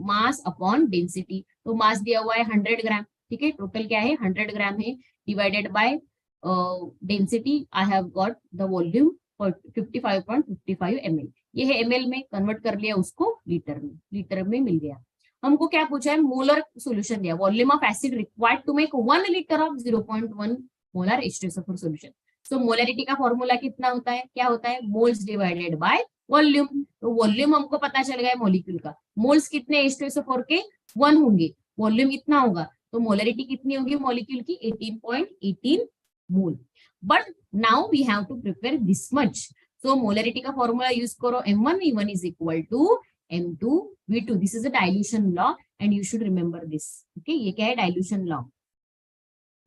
मास अपॉन डेंसिटी. तो मास दिया हुआ है 100 ग्राम, ठीक है, टोटल क्या है 100 ग्राम है, divided by density I have got the volume 55.55 ml. ये है ml में, कन्वर्ट कर लिया उसको लीटर में मिल गया. हमको क्या पूछा है, मोलर सॉल्यूशन दिया, volume of acid required to make 1 litre of 0.1 molar H2SO4 solution. So molarity का फॉर्मूला कितना होता है, क्या होता है, मोल्स डिवाइडेड बाय वॉल्यूम. तो वॉल्यूम हमको पता चल गया मॉलिक्यूल का, मोल्स कितने H2SO4 के 1 होंगे, वॉल्यूम इतना होगा, तो मोलरिटी कितनी होगी मॉलिक्यूल की 18.18 mole. But now we have to prepare this much. So molarity का फॉर्मूला यूज करो, M1V1 is equal to M2V2. This is a dilution law and you should remember this. Okay, ये क्या है dilution law.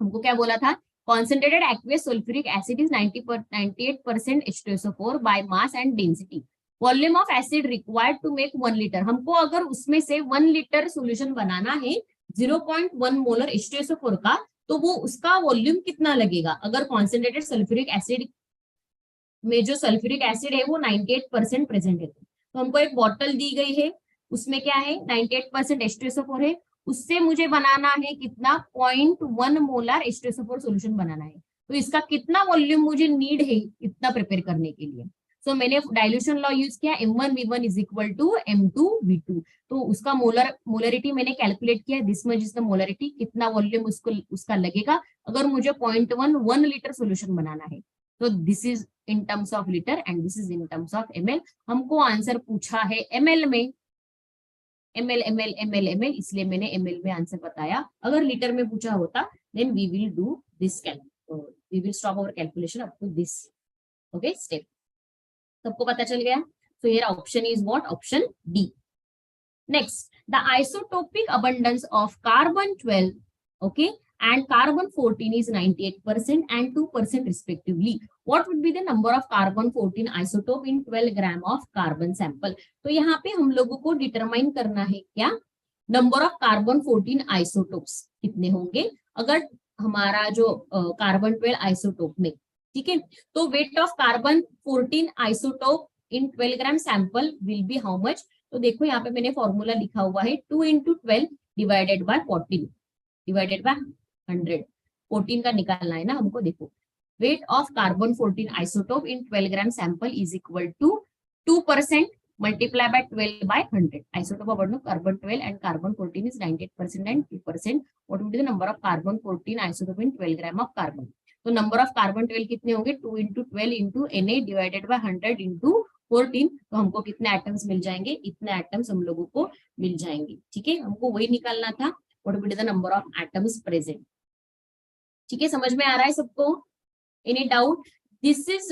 हमको क्या बोला था, concentrated aqueous sulfuric acid is 98% H2SO4 by mass and density. Volume of acid required to make 1 liter. हमको अगर उसमें से 1 लीटर सोल्यूशन बनाना है 0.1 मोलर H2SO4 का, तो वो उसका वॉल्यूम कितना लगेगा. अगर कॉन्सेंट्रेटेड सल्फ्यूरिक एसिड में जो सल्फ्यूरिक एसिड है वो 98% प्रेजेंट है, तो हमको एक बॉटल दी गई है, उसमें क्या है 98% H2SO4 है, उससे मुझे बनाना है कितना 0.1 मोलर H2SO4 सॉल्यूशन बनाना है. तो इसका कितना वॉल्यूम मुझे नीड है इतना प्रिपेयर करने के लिए. सो मैंने डाइल्यूशन लॉ यूज किया, M1V1 is equal to M2V2. तो उसका मोलरिटी मैंने कैलकुलेट किया, this much is the molarity, कितना वॉल्यूम उसका लगेगा अगर मुझे 0.1 लीटर सॉल्यूशन बनाना है. तो this is in terms of litre and this is in terms of ml. हमको आंसर पूछा है ml में, ml, इसलिए मैंने ml में आंसर बताया. अगर लीटर में पूछा होता then we will do this we will stop our calculation up to this okay step. सबको पता चल गया. So here option is what, option D. Next, the isotopic abundance of carbon 12 okay and carbon 14 is 98% and 2% respectively. What would be the number of carbon 14 isotope in 12 gram of carbon sample? तो यहाँ पे हम लोगों को determine करना है क्या, number of carbon 14 isotopes कितने होंगे अगर हमारा जो कार्बन 12 आइसोटोप में, ठीक है. तो wait of carbon 14 isotope in 12 gram sample will be how much. तो देखो यहाँ पे मैंने फॉर्मूला लिखा हुआ है 2 into 12 divided by 14 divided by 100. 14 का निकालना है ना हमको. देखो weight of carbon 14 isotope in 12 gram sample is equal to 2% multiply by 12 by 100. Isotope abundance carbon 12 and carbon 14 is 98% and 2%. What would be the number of carbon 14 isotope in 12 gram of carbon. तो number of carbon 12 कितने होंगे 2 into 12 into Na divided by 100 into 14. तो हमको कितने atoms मिल जाएंगे, इतने atoms हम लोगों को मिल जाएंगे. ठीक है, हमको वही निकालना था, what would be the number of atoms present. ठीक है, समझ में आ रहा है सबको. Any doubt. This is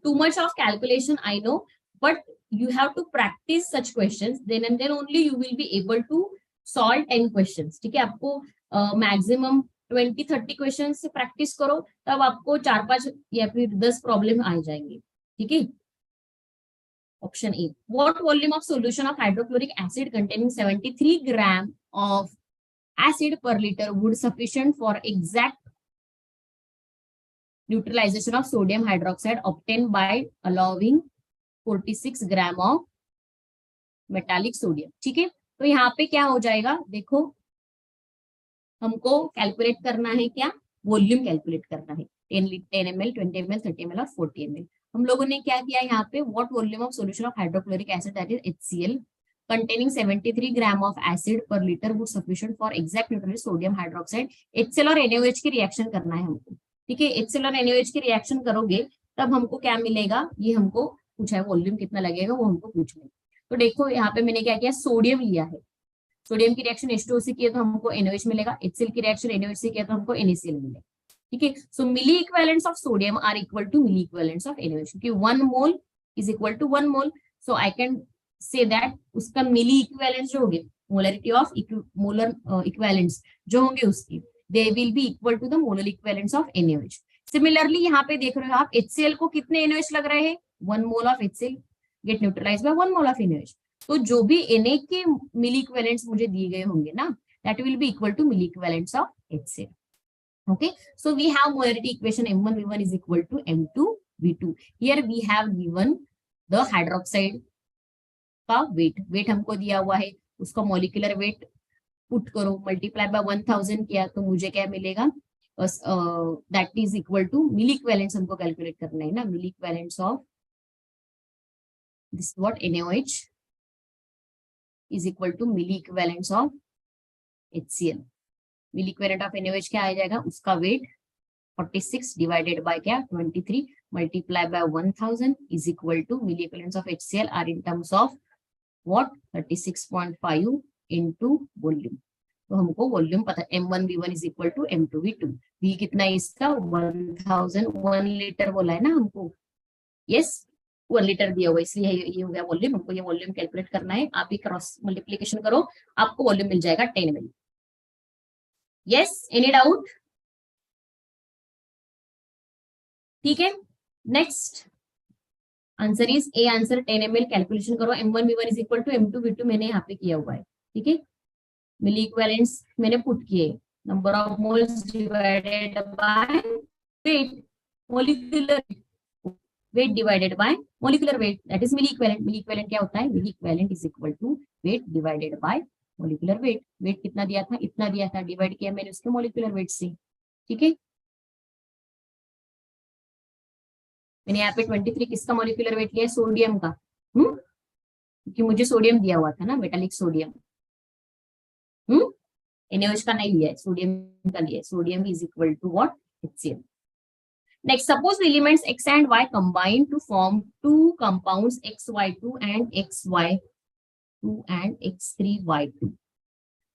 too much of calculation I know, but you have to practice such questions, then and then only you will be able to solve 10 questions. ठीक है, आपको मैक्सिमम 20-30 क्वेश्चन से प्रैक्टिस करो, तब आपको 4-5 या फिर 10 problem आ जाएंगे. ठीक है. Option A, what volume of solution of hydrochloric acid containing 73 gram of acid per liter would sufficient for exact neutralization of sodium hydroxide obtained by allowing 46 gram of metallic sodium. ठीक है, तो यहाँ पे क्या हो जाएगा, देखो हमको कैलकुलेट करना है क्या, वॉल्यूम कैलकुलेट करना है, 10 ml, 20 ml, 30 ml और 40 ml। हम लोगों ने क्या किया यहाँ पे, what volume of solution of hydrochloric acid that is HCl containing 73 gram of acid per litre would sufficient for exact neutral sodium hydroxide. HCl और NaOH की रिएक्शन करना है हमको। ठीक है, HCl और NaOH की रिएक्शन करोगे तब हमको क्या मिलेगा, ये हमको पूछा है वॉल्यूम कितना लगेगा, वो हमको पूछ में। तो देखो यहाँ पे मैंने क्या किया, सोडियम लिया है, सोडियम की रिएक्शन H2O से किया तो हमको NaOH मिलेगा, HCl की रिएक्शन NaOH से किया तो हमको NaCl मिलेगा। ठीक है, so milliequivalents of sodium are equal to milliequivalents of NaOH, क्योंकि 1 mole is equal to 1 mole, so I can say that उसका मिली इक्विवेलेंट्स जो होंगे, मोलरिटी ऑफ मोलर इक्विवेलेंट्स जो होंगे उसकी, they will be equal to the molar equivalents of NaOH। Similarly यहाँ पे देख रहे हो आप, HCl को कितने NaOH लग रहे हैं, 1 mole of HCl get neutralised by 1 mole of NaOH। तो जो भी Na के मिली इक्विवेलेंट्स मुझे दिए गए होंगे ना, that will be equal to milliequivalents of HCl। Okay, so we have molarity equation M1V1 is equal to M2V2. Here we have given the hydroxide का weight हमको दिया हुआ है, उसका molecular weight पुट करो, मल्टीप्लाई बाय 1000 किया तो मुझे क्या मिलेगा, that is equal to milliequivalents हमको कैलकुलेट करना है ना, milliequivalents of this what NaOH is equal to milliequivalents of HCl। Milliequivalent of NaOH क्या आ जाएगा, उसका वेट 46 डिवाइडेड बाय क्या 23 multiply by 1000 is equal to milliequivalents of HCl or in terms of what 36.5 into volume. तो हमको volume पता है, M1V1 is equal to M2V2। V कितना है इसका, 1000, 1 लीटर बोला है ना हमको, यस 1 लीटर दिया हुआ, इसलिए ये हो गया वॉल्यूम। हमको ये वॉल्यूम कैलकुलेट करना है, आप ही क्रॉस मल्टीप्लिकेशन करो, आपको वॉल्यूम मिल जाएगा 10 ml। Yes, any doubt? ठीक है, next answer is A answer 10 ml। Calculation करो, M1V1 is equal to M2V2 मैंने यहाँ पे किया हुआ है। ठीक है, मिली इक्विवेलेंट्स मैंने पुट किए, number of moles divided by weight, molecular weight divided by molecular weight, that is milliequivalent. Milliequivalent क्या होता है, milliequivalent is equal to weight divided by molecular weight. Weight कितना दिया था, इतना दिया था, डिवाइड किया मैंने उसके मोलिकुलर वेट से। ठीक है, मैंने यहाँ पे 23 किसका मोलिकुलर वेट लिया है, सोडियम का, क्योंकि मुझे सोडियम दिया हुआ था ना, मेटालिक सोडियम। NaOH का नहीं लिया है, सोडियम का लिया है। Sodium is equal to what, HCl। Next, suppose the elements X and Y combine to form two compounds XY2 and XY2 and X3Y2.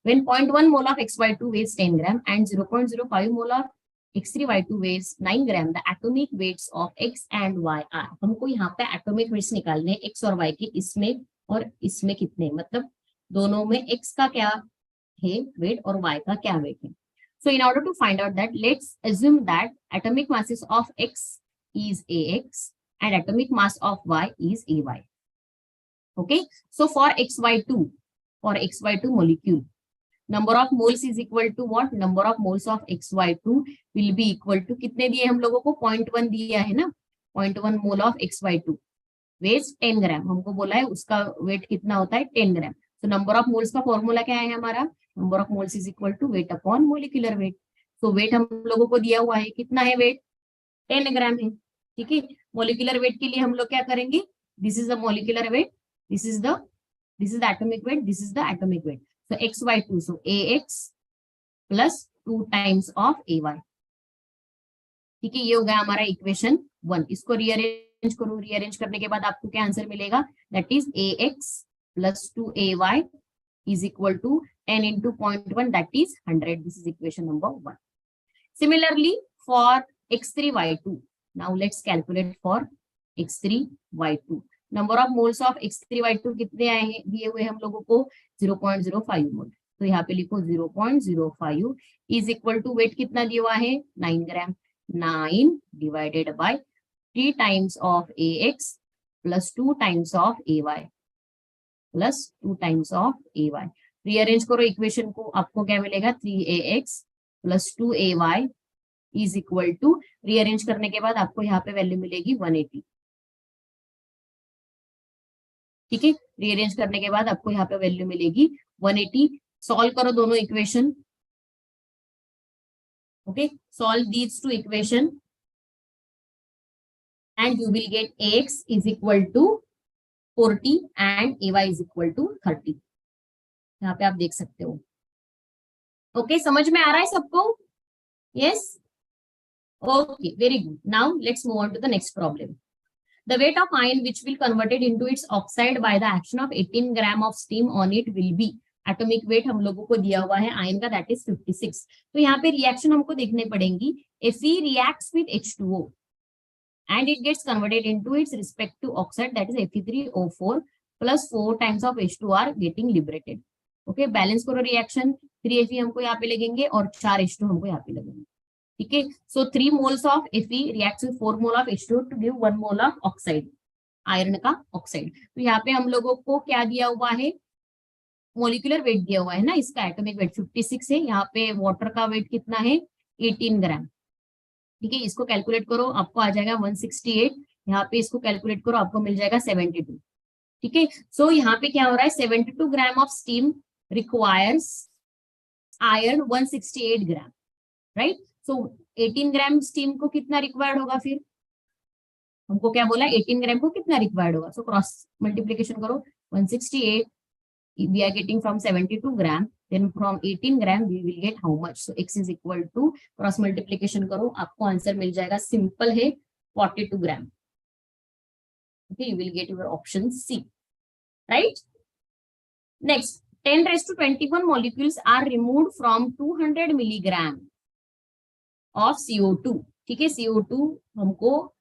When 0.1 mole of XY2 weighs 10 gram and 0.05 mole of X3Y2 weighs 9 gram, the atomic weights of X and Y are। हमको यहाँ पे atomic weights निकालने X और Y के, इसमें और इसमें कितने, मतलब दोनों में X का क्या है weight और Y का क्या weight है। So in order to find out that, let's assume that atomic masses of X is AX and atomic mass of Y is AY. Okay, so for XY2 molecule, number of moles is equal to what, number of moles of XY2 will be equal to, कितने दिए हम लोगों को, 0.1 दिया है ना, 0.1 mole of XY2 wait 10 ग्राम, हमको बोला है उसका वेट कितना होता है 10 ग्राम। तो नंबर ऑफ मोल्स का फॉर्मूला क्या है हमारा, number of moles is equal to weight upon molecular weight. तो वेट हम लोगों को दिया हुआ है, कितना है वेट, 10 ग्राम है। ठीक है, मोलिकुलर वेट के लिए हम लोग क्या करेंगे, this is the molecular wait, this is the atomic weight, this is the atomic weight. So XY2, so AX plus 2 times of AY। ठीक है, ये हो गया हमारा इक्वेशन 1। इसको रीअरेंज करो, रीअरेंज करने के बाद आपको क्या आंसर मिलेगा, that is AX plus 2AY is equal to 10 into 0.1, that is 100. This is equation number 1. Similarly, for X3Y2, now let's calculate for X3Y2. Number of moles of X3Y2 कितने आए हैं, दिए हुए हम लोगों को 0.05 मोल। तो यहाँ पे लिखो 0.05 is equal to weight कितना दिया हुआ है 9 ग्राम, 9 divided by 3 times of AX plus 2 times of AY plus 2 times of AY। Rearrange करो इक्वेशन को, आपको क्या मिलेगा, 3AX plus 2AY is equal to, rearrange करने के बाद आपको यहाँ पे वैल्यू मिलेगी 180। ठीक है, रीअरेंज करने के बाद आपको यहाँ पे वैल्यू मिलेगी 180। सॉल्व करो दोनों equation. Okay, solve these two equation and you will get ax is equal to 40 and ay is equal to 30। यहाँ पे आप देख सकते हो। ओके, समझ में आ रहा है सबको? Yes, okay, very good. Now let's move on to the next problem. The weight of iron which will converted into its oxide by the action of 18 gram of steam on it will be। Atomic weight हम लोगों को दिया हुआ है ion का, that is 56। तो यहाँ पे रिएक्शन हमको देखने पड़ेंगी। Fe reacts with H2O and it gets converted into its respective oxide, that is Fe3O4 plus 4 times of H2 are getting liberated। Okay, balance करो रिएक्शन। 3Fe हमको यहाँ पे लगेंगे और 4 H2 हमको यहाँ पे लगेंगे। ठीक है, सो 3 moles of Fe reacts with 4 mole of H2 to give 1 mole of oxide, iron का ऑक्साइड। तो यहाँ पे हम लोगों को क्या दिया हुआ है, मोलिकुलर वेट दिया हुआ है ना, इसका एटॉमिक वेट 56 है। यहाँ पे वाटर का वेट कितना है, 18 ग्राम। ठीक है, इसको कैलकुलेट करो, आपको आ जाएगा 168। यहाँ पे इसको कैलकुलेट करो, आपको मिल जाएगा 72। ठीक है, सो यहाँ पे क्या हो रहा है, 72 gram of steam requires iron 168 gram, right. So 18 gram steam को कितना रिक्वायर्ड होगा, फिर हमको क्या बोला, 18 ग्राम को कितना रिक्वायर्ड होगा। सो क्रॉस मल्टीप्लीकेशन करो, 168 we are getting from 72 gram, then from 18 gram we will get how much, so x is equal to, cross multiplication करो, आपको आंसर मिल जाएगा, सिंपल है, 42 ग्राम। okay, you will get your option C, right। next, 10⁻21 molecules are removed from 200 milligram of CO2। ठीक है, CO2 हमको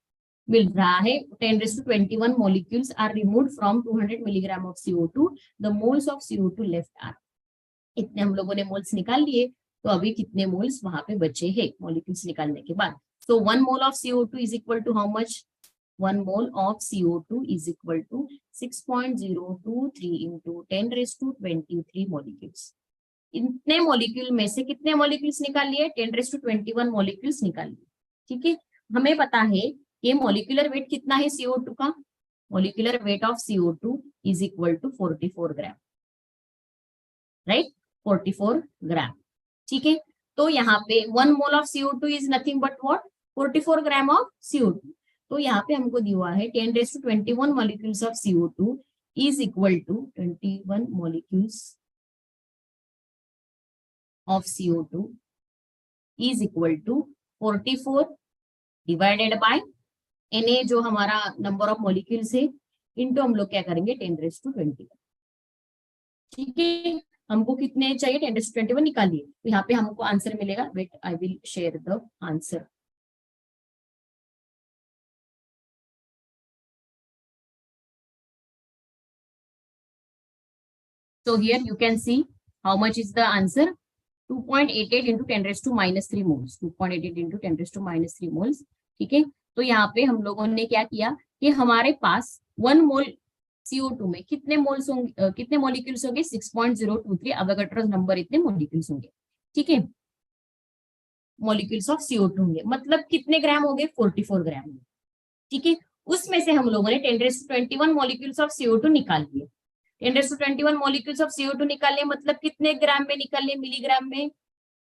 मिल रहा है, 10⁻21 molecules are removed from 200 milligram of CO2, the moles of CO2 left are। इतने हम लोगों ने मोल्स निकाल लिए, तो अभी कितने मोल्स वहां पे बचे हैं मॉलिक्यूल्स निकालने के बाद। सो 1 mole of CO2 is equal to how much, 1 mole of CO2 is equal to 6.023 into 10⁻23 molecules। इतने मॉलिक्यूल में से कितने मॉलिक्यूल्स निकाल लिए, 10⁻21 मॉलिक्यूल्स निकाल लिए। ठीक है, हमें पता है ये मॉलिक्यूलर वेट कितना है CO2 का, molecular weight of CO2 is equal to 44 gram, right, 44 gram. ठीक है, तो यहाँ पे 1 mole of CO2 is nothing but what, 44 gram of CO2। तो यहाँ पे हमको दिया हुआ है 10⁻21 molecules of CO2 is equal to 21 molecules of CO2 is equal to 44 divided by Na जो हमारा नंबर ऑफ मॉलिक्यूल्स है, इनटू हम लोग क्या करेंगे 10⁻21। ठीक है, हमको कितने चाहिए, 10⁻21 निकालिए, तो यहाँ पे हमको आंसर मिलेगा। Wait, I will share the answer. So here you can see how much is the answer, 2.88 into 10⁻³ moles, 2.88 into 10⁻³ moles। ठीक है, तो यहाँ पे हम लोगों ने क्या किया कि हमारे पास 1 मोल CO2 में कितने मोल्स होंगे, कितने मॉलिक्यूल्स होंगे, 6.023 अवोगाड्रोस नंबर इतने मॉलिक्यूल्स होंगे। ठीक है, मॉलिक्यूल्स ऑफ CO2 होंगे, मतलब कितने ग्राम हो गए, 44 ग्राम। ठीक है, उसमें से हम लोगों ने 10⁻21 मॉलिक्यूल्स ऑफ CO2 निकाल लिए। 10⁻21 मॉलिक्यूल्स ऑफ CO2 निकाल लिए, मतलब कितने ग्राम में निकाल लिए, मिलीग्राम में।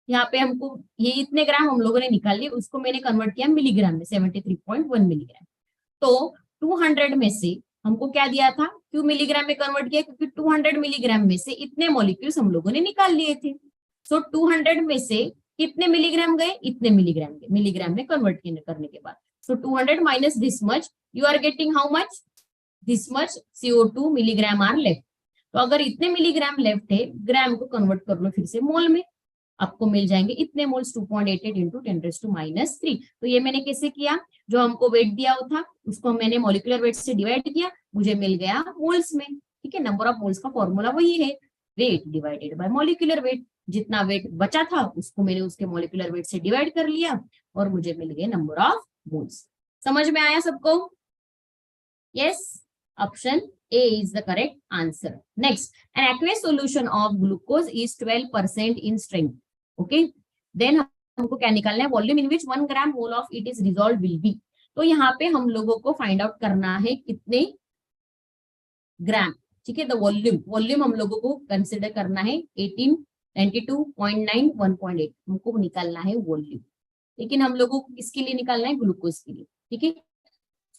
यहाँ पे हमको ये इतने ग्राम हम लोगों ने निकाल लिए, उसको मैंने कन्वर्ट किया मिलीग्राम में, 73.1 मिलीग्राम। तो 200 में से हमको क्या दिया था, क्यों मिलीग्राम में कन्वर्ट किया, क्योंकि 200 मिलीग्राम में से इतने मॉलिक्यूल्स हम लोगों ने निकाल लिए थे। सो 200 में से कितने मिलीग्राम गए, इतने मिलीग्राम गए, मिलीग्राम में कन्वर्ट करने के बाद। So 200 minus this much, you are getting how much, this much CO2 milligram are left. तो अगर इतने मिलीग्राम लेफ्ट है, ग्राम को कन्वर्ट कर लो फिर से मोल में, आपको मिल जाएंगे इतने मोल्स, 2.88 into 10⁻³ तो ये मैंने कैसे किया, जो हमको वेट दिया हुआ था उसको मैंने मॉलिक्यूलर वेट से डिवाइड किया, मुझे मिल गया मोल्स में। ठीक है, नंबर ऑफ मोल्स का फॉर्मूला वही है, wait divided by molecular wait. जितना वेट बचा था उसको मैंने उसके मॉलिक्यूलर वेट से डिवाइड कर लिया और मुझे मिल गए नंबर ऑफ मोल्स। समझ में आया सबको? Yes, option A is the correct answer. Next, an aqueous solution of glucose is 12% in strength. Okay, then हमको क्या निकालना है, volume in which 1 gram mole of it is resolve will be. तो यहाँ पे हम लोगों को फाइंड आउट करना है कितने ग्राम, ठीक है। द वॉल्यूम, वॉल्यूम हम लोगों को कंसिडर करना है 1892.9 1.8 हमको निकालना है वॉल्यूम, लेकिन हम लोगों को किसके लिए निकालना है, ग्लूकोज के लिए, ठीक है।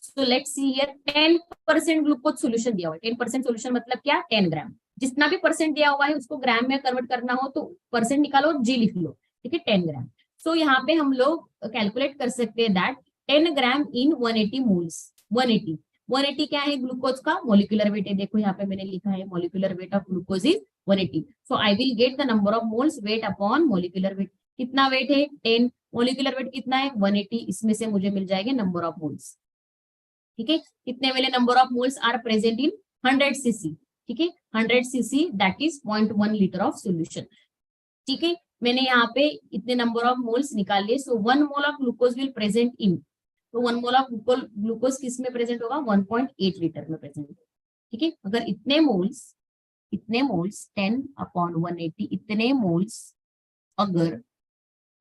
So let's see here 10% glucose solution दिया हुआ है। 10% सोल्यूशन मतलब क्या, 10 ग्राम। जितना भी परसेंट दिया हुआ है उसको ग्राम में कन्वर्ट करना हो तो परसेंट निकालो, जी लिख लो, ठीक है, 10 ग्राम। सो यहाँ पे हम लोग कैलकुलेट कर सकते हैं दैट 10 ग्राम इन 180 मोल्स। 180 क्या है, ग्लूकोज का मॉलिक्यूलर वेट है। देखो यहाँ पे मैंने लिखा है molecular weight of glucose is 180। So I will get the number of moles wait upon molecular weight. कितना वेट है, 10, मॉलिक्यूलर वेट कितना है 180, इसमें से मुझे मिल जाएगा नंबर ऑफ मोल्स, ठीक है। कितने वाले number of moles are present in 100 cc, ठीक है, 100 cc that is 0.1 litre of solution, ठीक है। मैंने यहाँ पे इतने नंबर ऑफ मोल्स निकाल लिए। सो 1 mole of glucose will present in, तो 1 मोल ऑफ ग्लूकोज किस में प्रेजेंट होगा, 1.8 लीटर में प्रेजेंट होगा, ठीक है। अगर इतने मोल्स 10 अपॉन 180 इतने मोल्स अगर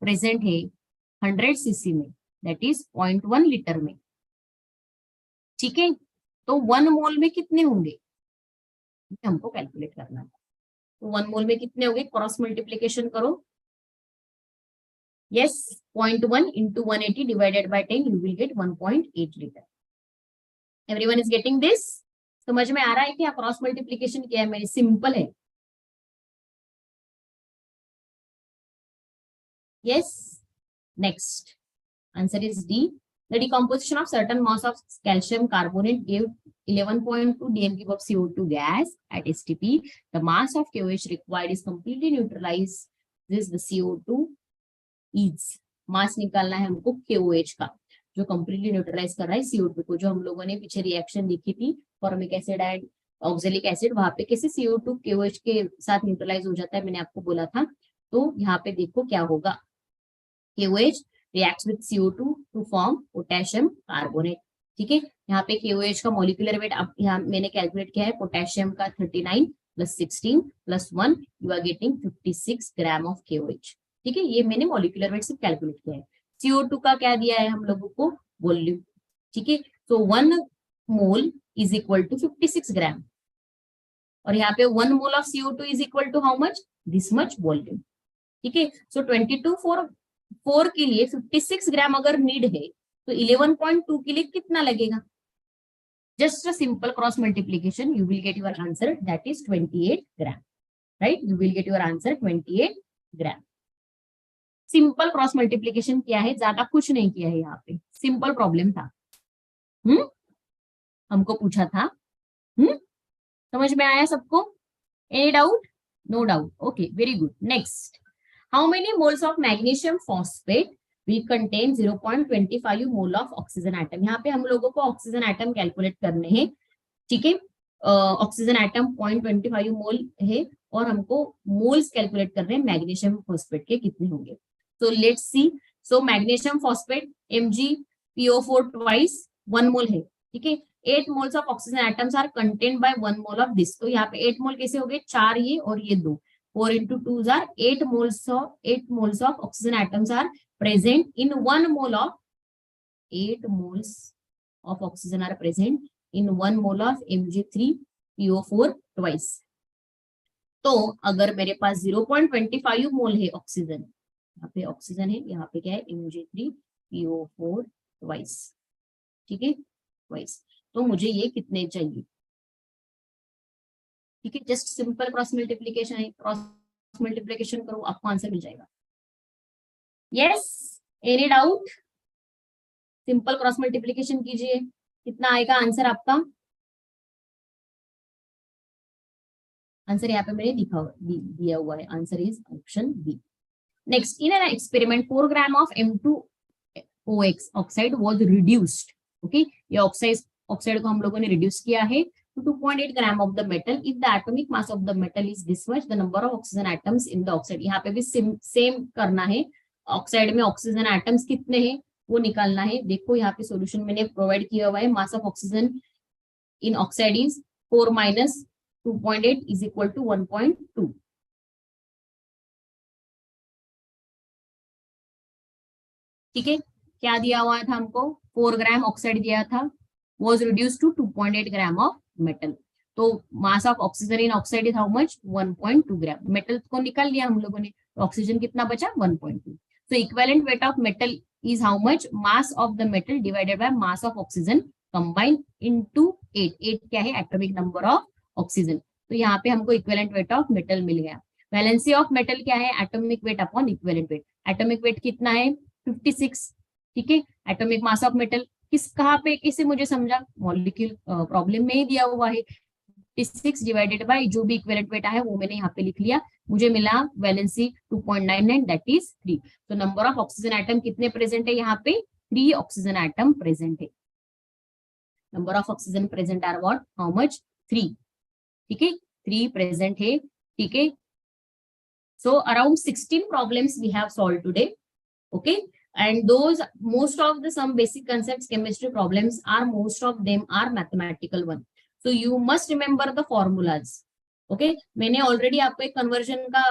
प्रेजेंट है 100 सीसी में दैट इज 0.1 लीटर में, ठीक है, तो 1 मोल में कितने होंगे हमको कैलकुलेट करना है। तो 1 मोल में कितने होंगे, क्रॉस मल्टीप्लीकेशन करो, yes, 0.1 into 180 divided by 10 you will gate 1.8 litre. Everyone is getting this, समझ में आ रहा है क्या, क्रॉस मल्टीप्लीकेशन क्या है मेरी, सिंपल है, yes. Next answer is D. The decomposition of certain mass of calcium carbonate gave 11.2 dm cube of CO2 gas at STP. The mass of KOH required is completely neutralized. This the CO2 is. मास निकालना है हमको KOH का, जो completely neutralise कर रहा है CO2 को, जो हम लोगों ने पीछे रिएक्शन लिखी थी formic acid and oxalic acid, वहां पे कैसे CO2 KOH के साथ न्यूट्रलाइज हो जाता है, मैंने आपको बोला था। तो यहाँ पे देखो क्या होगा, KOH reacts with CO2 to form potassium carbonate, ठीक है। यहाँ पे KOH का मॉलिक्यूलर वेट अब यहाँ मैंने कैलकुलेट किया है, पोटेशियम का 39 plus 16 plus 1 you are getting 56 gram of KOH, ठीक है। ये मैंने मॉलिक्यूलर वेट से कैलकुलेट किया है। CO2 का क्या दिया है हम लोगों को, वॉल्यूम, ठीक है। तो 1 mole is equal to 56 gram, और यहाँ पे 1 mole of CO2 is equal to how much, this much volume, ठीक है। सो 22 for 4 के लिए 56 ग्राम अगर नीड है तो 11.2 के लिए कितना लगेगा, just a simple cross multiplication you will get your answer that is 28 gram, right, you will get your answer 28 gram. Simple cross multiplication किया है, ज्यादा कुछ नहीं किया है, यहाँ पे सिंपल प्रॉब्लम था, हमको पूछा था, समझ में आया सबको, any doubt, no doubt, okay very good. Next, how many moles of magnesium phosphate will contain 0.25 mole of oxygen atom। यहाँ पे हम लोगों को ऑक्सीजन एटम कैलकुलेट करने हैं, ठीक है। ऑक्सीजन एटम 0.25 मोल है और हमको मोल्स कैलकुलेट कर रहे हैं मैग्नीशियम फॉस्फेट के कितने होंगे। तो let's see, so magnesium phosphate MgPO4 twice 1 mole है, ठीक है। 8 moles of oxygen atoms are contained by 1 mole of this. तो यहाँ पे 8 मोल कैसे हो गए, 4 ये और ये 2, 4 into 2 are 8 moles of oxygen atoms are present in 1 mole of 8 moles of oxygen are present in 1 mole of Mg3PO4 twice। तो अगर मेरे पास 0.25 मोल है ऑक्सीजन, यहाँ पे ऑक्सीजन है, यहाँ पे क्या है Mg3PO4 twice, ठीक है, twice। तो मुझे ये कितने चाहिए, ठीक है, जस्ट सिंपल क्रॉस मल्टीप्लीकेशन है, क्रॉस मल्टीप्लीकेशन करो आपको आंसर मिल जाएगा। Yes, any doubt, simple cross multiplication कीजिए, कितना आएगा आंसर आपका, आंसर यहाँ पे मैंने दिया हुआ है, answer is option B. Next, in an experiment 4 gram of M2OX oxide was reduced, okay, ये ऑक्साइड को हम लोगों ने रिड्यूस किया है to 2.8 gram of the metal. If the atomic mass of the metal is this much, the number of oxygen atoms in the oxide, यहाँ पे भी सेम करना है, ऑक्साइड में ऑक्सीजन एटम्स कितने हैं वो निकालना है। देखो यहाँ पे सॉल्यूशन मैंने प्रोवाइड किया हुआ है, mass of oxygen in oxide is 4 minus 2.8 is equal to 1.2, ठीक है। क्या दिया हुआ था हमको, 4 ग्राम ऑक्साइड दिया था, was reduced to 2.8 gram of metal. तो mass of oxygen in oxide is how much 1.2 gram. Metal को निकाल लिया हम लोगों ने, ऑक्सीजन कितना बचा 1.2। तो equivalent weight of metal is how much? Mass of the metal divided by mass of oxygen combined into 8। 8 क्या है? Atomic number of oxygen. तो यहाँ पे हमको इक्विवेलेंट वेट ऑफ मेटल मिल गया। वैलेंसी ऑफ मेटल क्या है? Atomic weight upon equivalent weight. Atomic weight कितना है? 56। ठीक है। एटॉमिक मास ऑफ मेटल किस कहाँ पे किसे मुझे समझा? मॉलिक्यूल प्रॉब्लम में ही दिया हुआ है। 56 डिवाइडेड बाय जो भी इक्विवेलेंट वेट है वो मैंने यहाँ पे लिख लिया, मुझे मिला वैलेंसी 2.99 दैट इज 3। तो नंबर ऑफ ऑक्सीजन एटम कितने प्रेजेंट है यहाँ पे? 3 ऑक्सीजन एटम प्रेजेंट है। Number of oxygen present are what? How much? 3। ठीक है, 3 प्रेजेंट है। ठीक है, so around 16 problems we have solve today. Okay, and those most of the some basic concepts chemistry problems are most of them are mathematical one, so you must remember the formulas. Okay, मैंने already आपको एक conversion का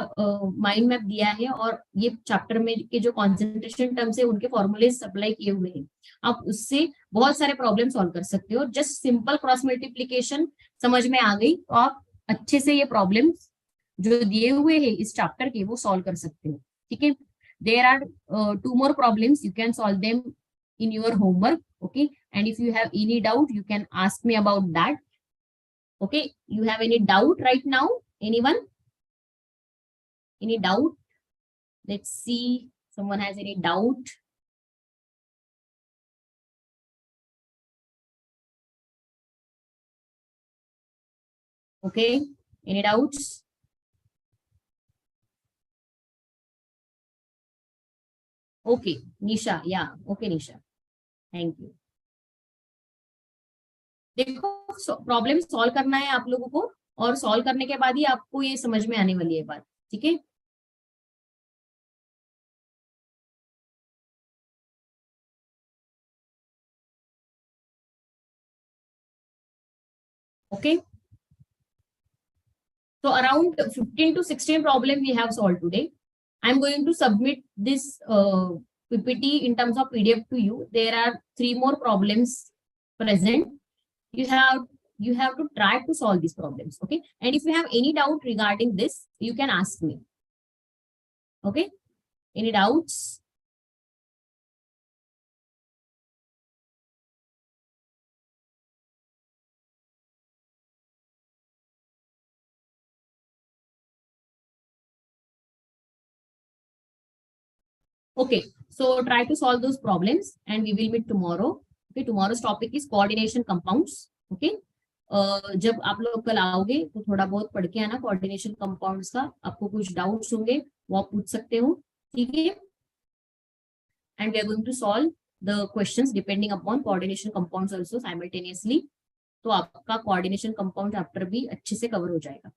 mind map दिया है और ये chapter में के जो कॉन्सेंट्रेशन टर्म्स है उनके फॉर्मूले सप्लाई किए हुए हैं। आप उससे बहुत सारे प्रॉब्लम सॉल्व कर सकते हो। जस्ट सिंपल क्रॉस मल्टीप्लीकेशन समझ में आ गई तो आप अच्छे से ये प्रॉब्लम जो दिए हुए हैं इस चैप्टर के वो सॉल्व कर सकते हो। ठीक है, there are 2 more problems, you can solve them in your homework. Okay, and if you have any doubt you can ask me about that. Okay, you have any doubt right now? Anyone? Any doubt? Let's see, someone has any doubt? Okay, any doubts? Okay, Nisha, yeah, okay Nisha, thank you. देखो, problem solve करना है आप लोगों को और solve करने के बाद ही आपको ये समझ में आने वाली है बात। ठीक है, okay, so around 15 to 16 problem we have solved today. I'm going to submit this PPT in terms of PDF to you. There are 3 more problems present. You have to try to solve these problems. Okay, and if you have any doubt regarding this, you can ask me. Okay, any doubts? Okay, so try to solve those problems and we will meet tomorrow. Okay, tomorrow's topic is coordination compounds. Okay, जब आप लोग कल आओगे तो थोड़ा बहुत पढ़ के आना कोऑर्डिनेशन कंपाउंड्स का। आपको कुछ डाउट्स होंगे वो आप पूछ सकते हो। ठीक है, and we are going to solve the questions depending upon coordination compounds also simultaneously. तो आपका कोऑर्डिनेशन कंपाउंड चैप्टर भी अच्छे से कवर हो जाएगा।